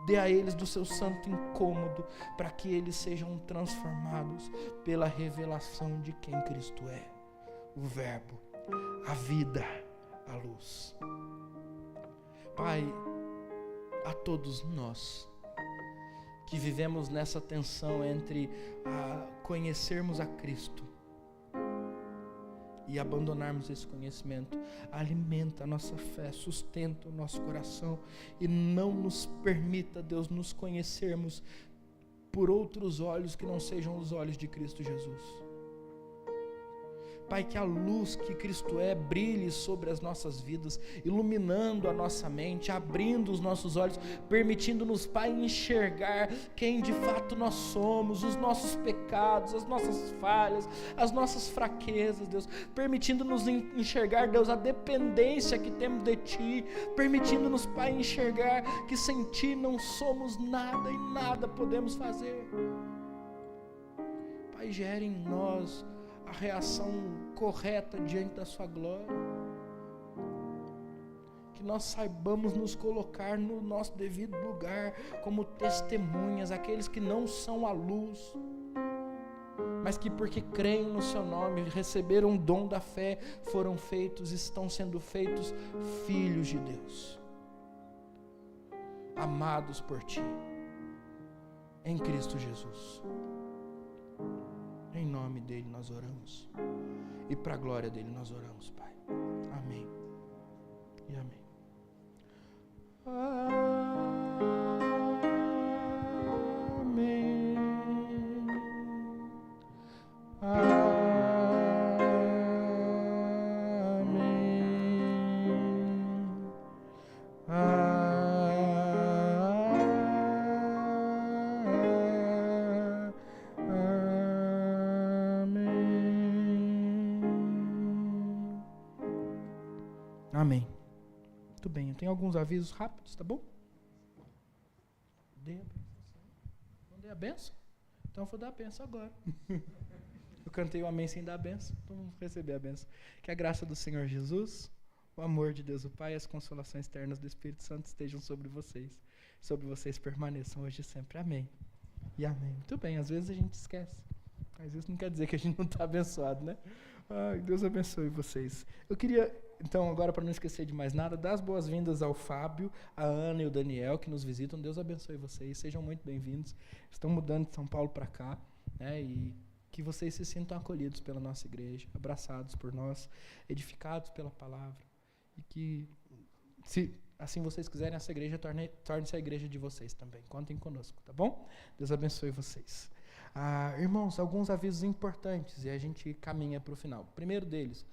dê a eles do seu santo incômodo, para que eles sejam transformados pela revelação de quem Cristo é, o Verbo, a vida, a luz. Pai, a todos nós que vivemos nessa tensão entre conhecermos a Cristo e abandonarmos esse conhecimento. Alimenta a nossa fé, sustenta o nosso coração e não nos permita, Deus, nos conhecermos por outros olhos que não sejam os olhos de Cristo Jesus. Pai, que a luz que Cristo é brilhe sobre as nossas vidas, iluminando a nossa mente, abrindo os nossos olhos, permitindo-nos, Pai, enxergar quem de fato nós somos, os nossos pecados, as nossas falhas, as nossas fraquezas, Deus, permitindo-nos enxergar, Deus, a dependência que temos de Ti, permitindo-nos, Pai, enxergar que sem Ti não somos nada e nada podemos fazer. Pai, gere em nós a reação correta diante da sua glória, que nós saibamos nos colocar no nosso devido lugar como testemunhas, aqueles que não são a luz, mas que porque creem no seu nome, receberam o dom da fé, foram feitos, estão sendo feitos filhos de Deus, amados por Ti, em Cristo Jesus. Em nome dele nós oramos. E para a glória dele nós oramos, Pai. Amém. E amém. Amém. Amém. Muito bem, eu tenho alguns avisos rápidos, tá bom? Dei a benção. Não dei a benção? Então eu vou dar a benção agora. Eu cantei o amém sem dar a benção, então vamos receber a benção. Que a graça do Senhor Jesus, o amor de Deus o Pai e as consolações eternas do Espírito Santo estejam sobre vocês. Sobre vocês permaneçam hoje e sempre. Amém. E amém. Muito bem, às vezes a gente esquece. Às vezes não quer dizer que a gente não está abençoado, né? Ai, Deus abençoe vocês. Eu queria, então, agora para não esquecer de mais nada, dar as boas-vindas ao Fábio, a Ana e o Daniel que nos visitam. Deus abençoe vocês, sejam muito bem-vindos. Estão mudando de São Paulo para cá, né? E que vocês se sintam acolhidos pela nossa igreja, abraçados por nós, edificados pela palavra. E que, se assim vocês quiserem, essa igreja torne-se a igreja de vocês também. Contem conosco, tá bom? Deus abençoe vocês. Irmãos, alguns avisos importantes e a gente caminha para o final. O primeiro deles,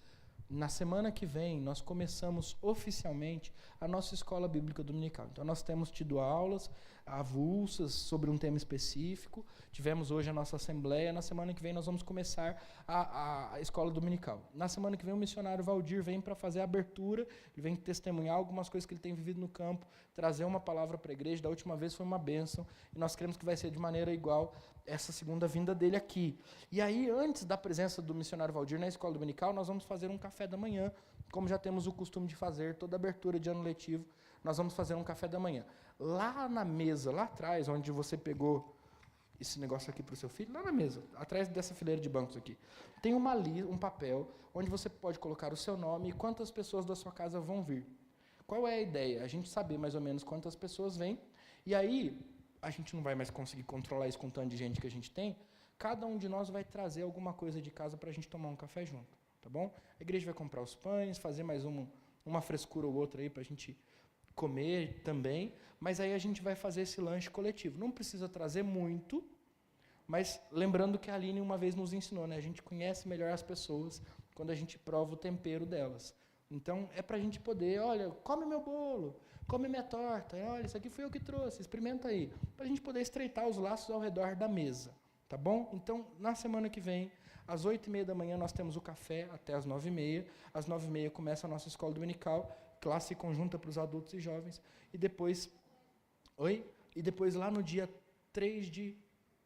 na semana que vem nós começamos oficialmente a nossa escola bíblica dominical. Então nós temos tido aulas avulsas sobre um tema específico, tivemos hoje a nossa assembleia, na semana que vem nós vamos começar a escola dominical. Na semana que vem o missionário Valdir vem para fazer a abertura, ele vem testemunhar algumas coisas que ele tem vivido no campo, trazer uma palavra para a igreja. Da última vez foi uma bênção e nós queremos que vai ser de maneira igual essa segunda vinda dele aqui. E aí, antes da presença do missionário Valdir na escola dominical, nós vamos fazer um café da manhã, como já temos o costume de fazer, toda abertura de ano letivo, nós vamos fazer um café da manhã. Lá na mesa, lá atrás, onde você pegou esse negócio aqui para o seu filho, lá na mesa, atrás dessa fileira de bancos aqui, tem um papel onde você pode colocar o seu nome e quantas pessoas da sua casa vão vir. Qual é a ideia? A gente saber mais ou menos quantas pessoas vêm, e aí a gente não vai mais conseguir controlar isso com o tanto de gente que a gente tem, cada um de nós vai trazer alguma coisa de casa para a gente tomar um café junto, tá bom? A igreja vai comprar os pães, fazer mais uma frescura ou outra aí para a gente comer também, mas aí a gente vai fazer esse lanche coletivo. Não precisa trazer muito, mas lembrando que a Aline uma vez nos ensinou, né? A gente conhece melhor as pessoas quando a gente prova o tempero delas. Então, é para a gente poder, olha, come meu bolo, come minha torta, olha, isso aqui foi eu que trouxe, experimenta aí, para a gente poder estreitar os laços ao redor da mesa, tá bom? Então, na semana que vem, às 8h30 da manhã, nós temos o café até às 9h30, às 9h30 começa a nossa escola dominical, classe conjunta para os adultos e jovens, e depois, lá no dia 3 de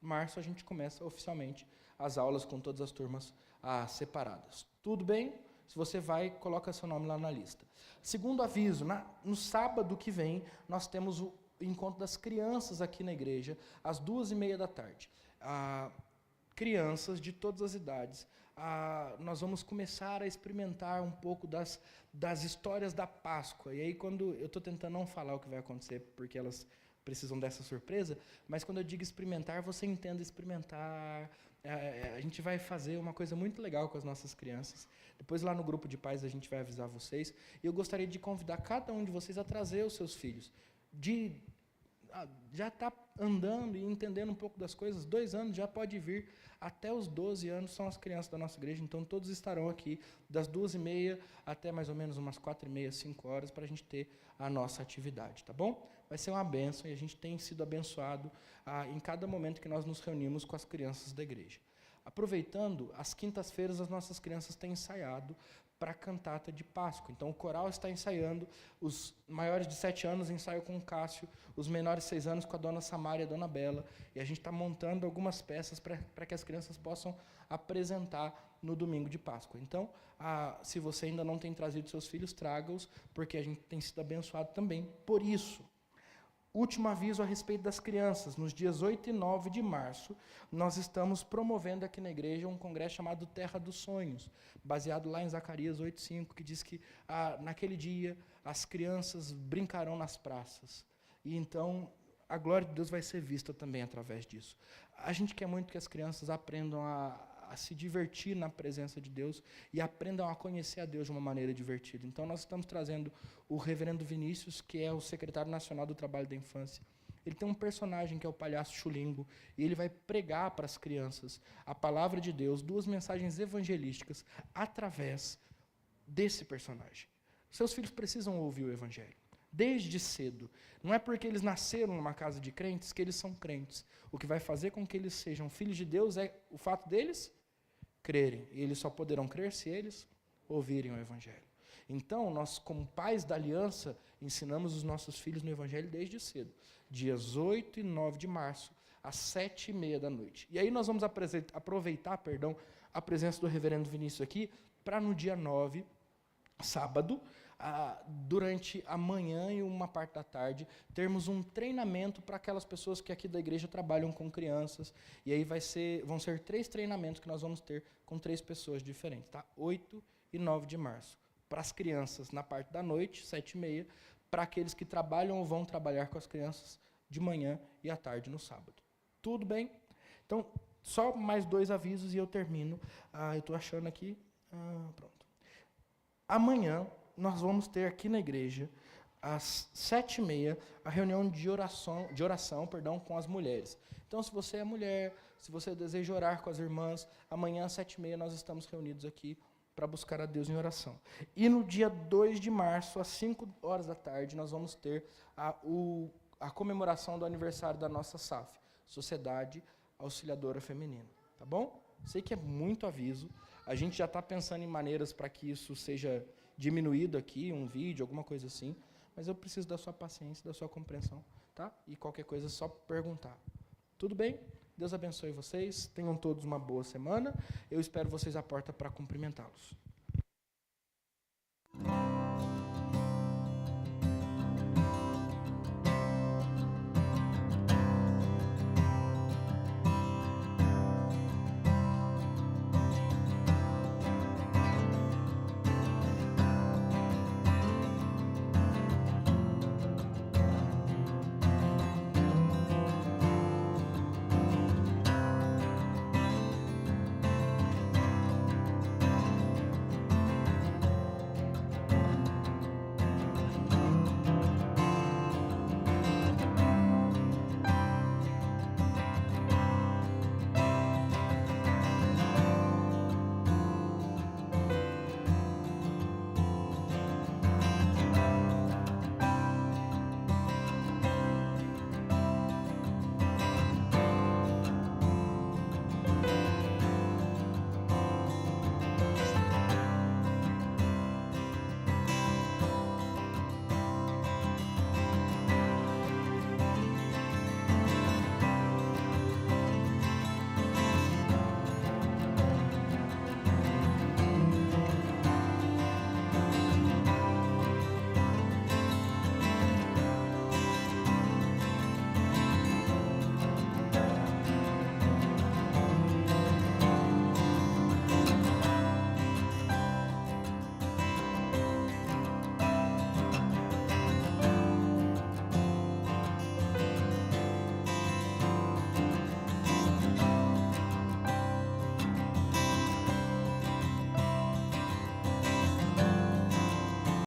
março, a gente começa oficialmente as aulas com todas as turmas separadas. Tudo bem? Se você vai, coloca seu nome lá na lista. Segundo aviso, no sábado que vem, nós temos o encontro das crianças aqui na igreja, às 2h30 da tarde. Crianças de todas as idades. Nós vamos começar a experimentar um pouco das histórias da Páscoa. E aí, quando eu estou tentando não falar o que vai acontecer, porque elas precisam dessa surpresa, mas quando eu digo experimentar, você entenda experimentar. A gente vai fazer uma coisa muito legal com as nossas crianças. Depois lá no grupo de pais a gente vai avisar vocês. E eu gostaria de convidar cada um de vocês a trazer os seus filhos. Já está andando e entendendo um pouco das coisas, 2 anos já pode vir, até os 12 anos são as crianças da nossa igreja, então todos estarão aqui das 2h30 até mais ou menos umas 4h30, 5 horas, para a gente ter a nossa atividade, tá bom? Vai ser uma bênção e a gente tem sido abençoado em cada momento que nós nos reunimos com as crianças da igreja. Aproveitando, às quintas-feiras as nossas crianças têm ensaiado para a cantata de Páscoa. Então, o coral está ensaiando, os maiores de 7 anos ensaiam com o Cássio, os menores de 6 anos com a dona Samária e a dona Bela, e a gente está montando algumas peças para que as crianças possam apresentar no domingo de Páscoa. Então, se você ainda não tem trazido seus filhos, traga-os, porque a gente tem sido abençoado também por isso. Último aviso a respeito das crianças. Nos dias 8 e 9 de março, nós estamos promovendo aqui na igreja um congresso chamado Terra dos Sonhos, baseado lá em Zacarias 8:5, que diz que naquele dia as crianças brincarão nas praças. E então a glória de Deus vai ser vista também através disso. A gente quer muito que as crianças aprendam a se divertir na presença de Deus e aprendam a conhecer a Deus de uma maneira divertida. Então, nós estamos trazendo o reverendo Vinícius, que é o secretário nacional do Trabalho da Infância. Ele tem um personagem que é o palhaço Chulingo, e ele vai pregar para as crianças a palavra de Deus, 2 mensagens evangelísticas, através desse personagem. Seus filhos precisam ouvir o evangelho, desde cedo. Não é porque eles nasceram numa casa de crentes que eles são crentes. O que vai fazer com que eles sejam filhos de Deus é o fato deles crerem. E eles só poderão crer se eles ouvirem o evangelho. Então, nós, como pais da aliança, ensinamos os nossos filhos no evangelho desde cedo. Dias 8 e 9 de março, às 7h30 da noite. E aí nós vamos aproveitar a presença do reverendo Vinícius aqui, para no dia 9, sábado, durante a manhã e uma parte da tarde, termos um treinamento para aquelas pessoas que aqui da igreja trabalham com crianças. E aí vão ser 3 treinamentos que nós vamos ter com 3 pessoas diferentes, tá? 8 e 9 de março. Para as crianças na parte da noite, 7h30, para aqueles que trabalham ou vão trabalhar com as crianças de manhã e à tarde no sábado. Tudo bem? Então, só mais 2 avisos e eu termino. Eu estou achando aqui. Pronto. Amanhã nós vamos ter aqui na igreja, às 7h30, a reunião de oração com as mulheres. Então, se você é mulher, se você deseja orar com as irmãs, amanhã às 7h30 nós estamos reunidos aqui para buscar a Deus em oração. E no dia 2 de março, às 5 horas da tarde, nós vamos ter a comemoração do aniversário da nossa SAF, Sociedade Auxiliadora Feminina. Tá bom? Sei que é muito aviso. A gente já está pensando em maneiras para que isso seja diminuído aqui, um vídeo, alguma coisa assim, mas eu preciso da sua paciência, da sua compreensão, tá? E qualquer coisa é só perguntar. Tudo bem? Deus abençoe vocês, tenham todos uma boa semana, eu espero vocês à porta para cumprimentá-los.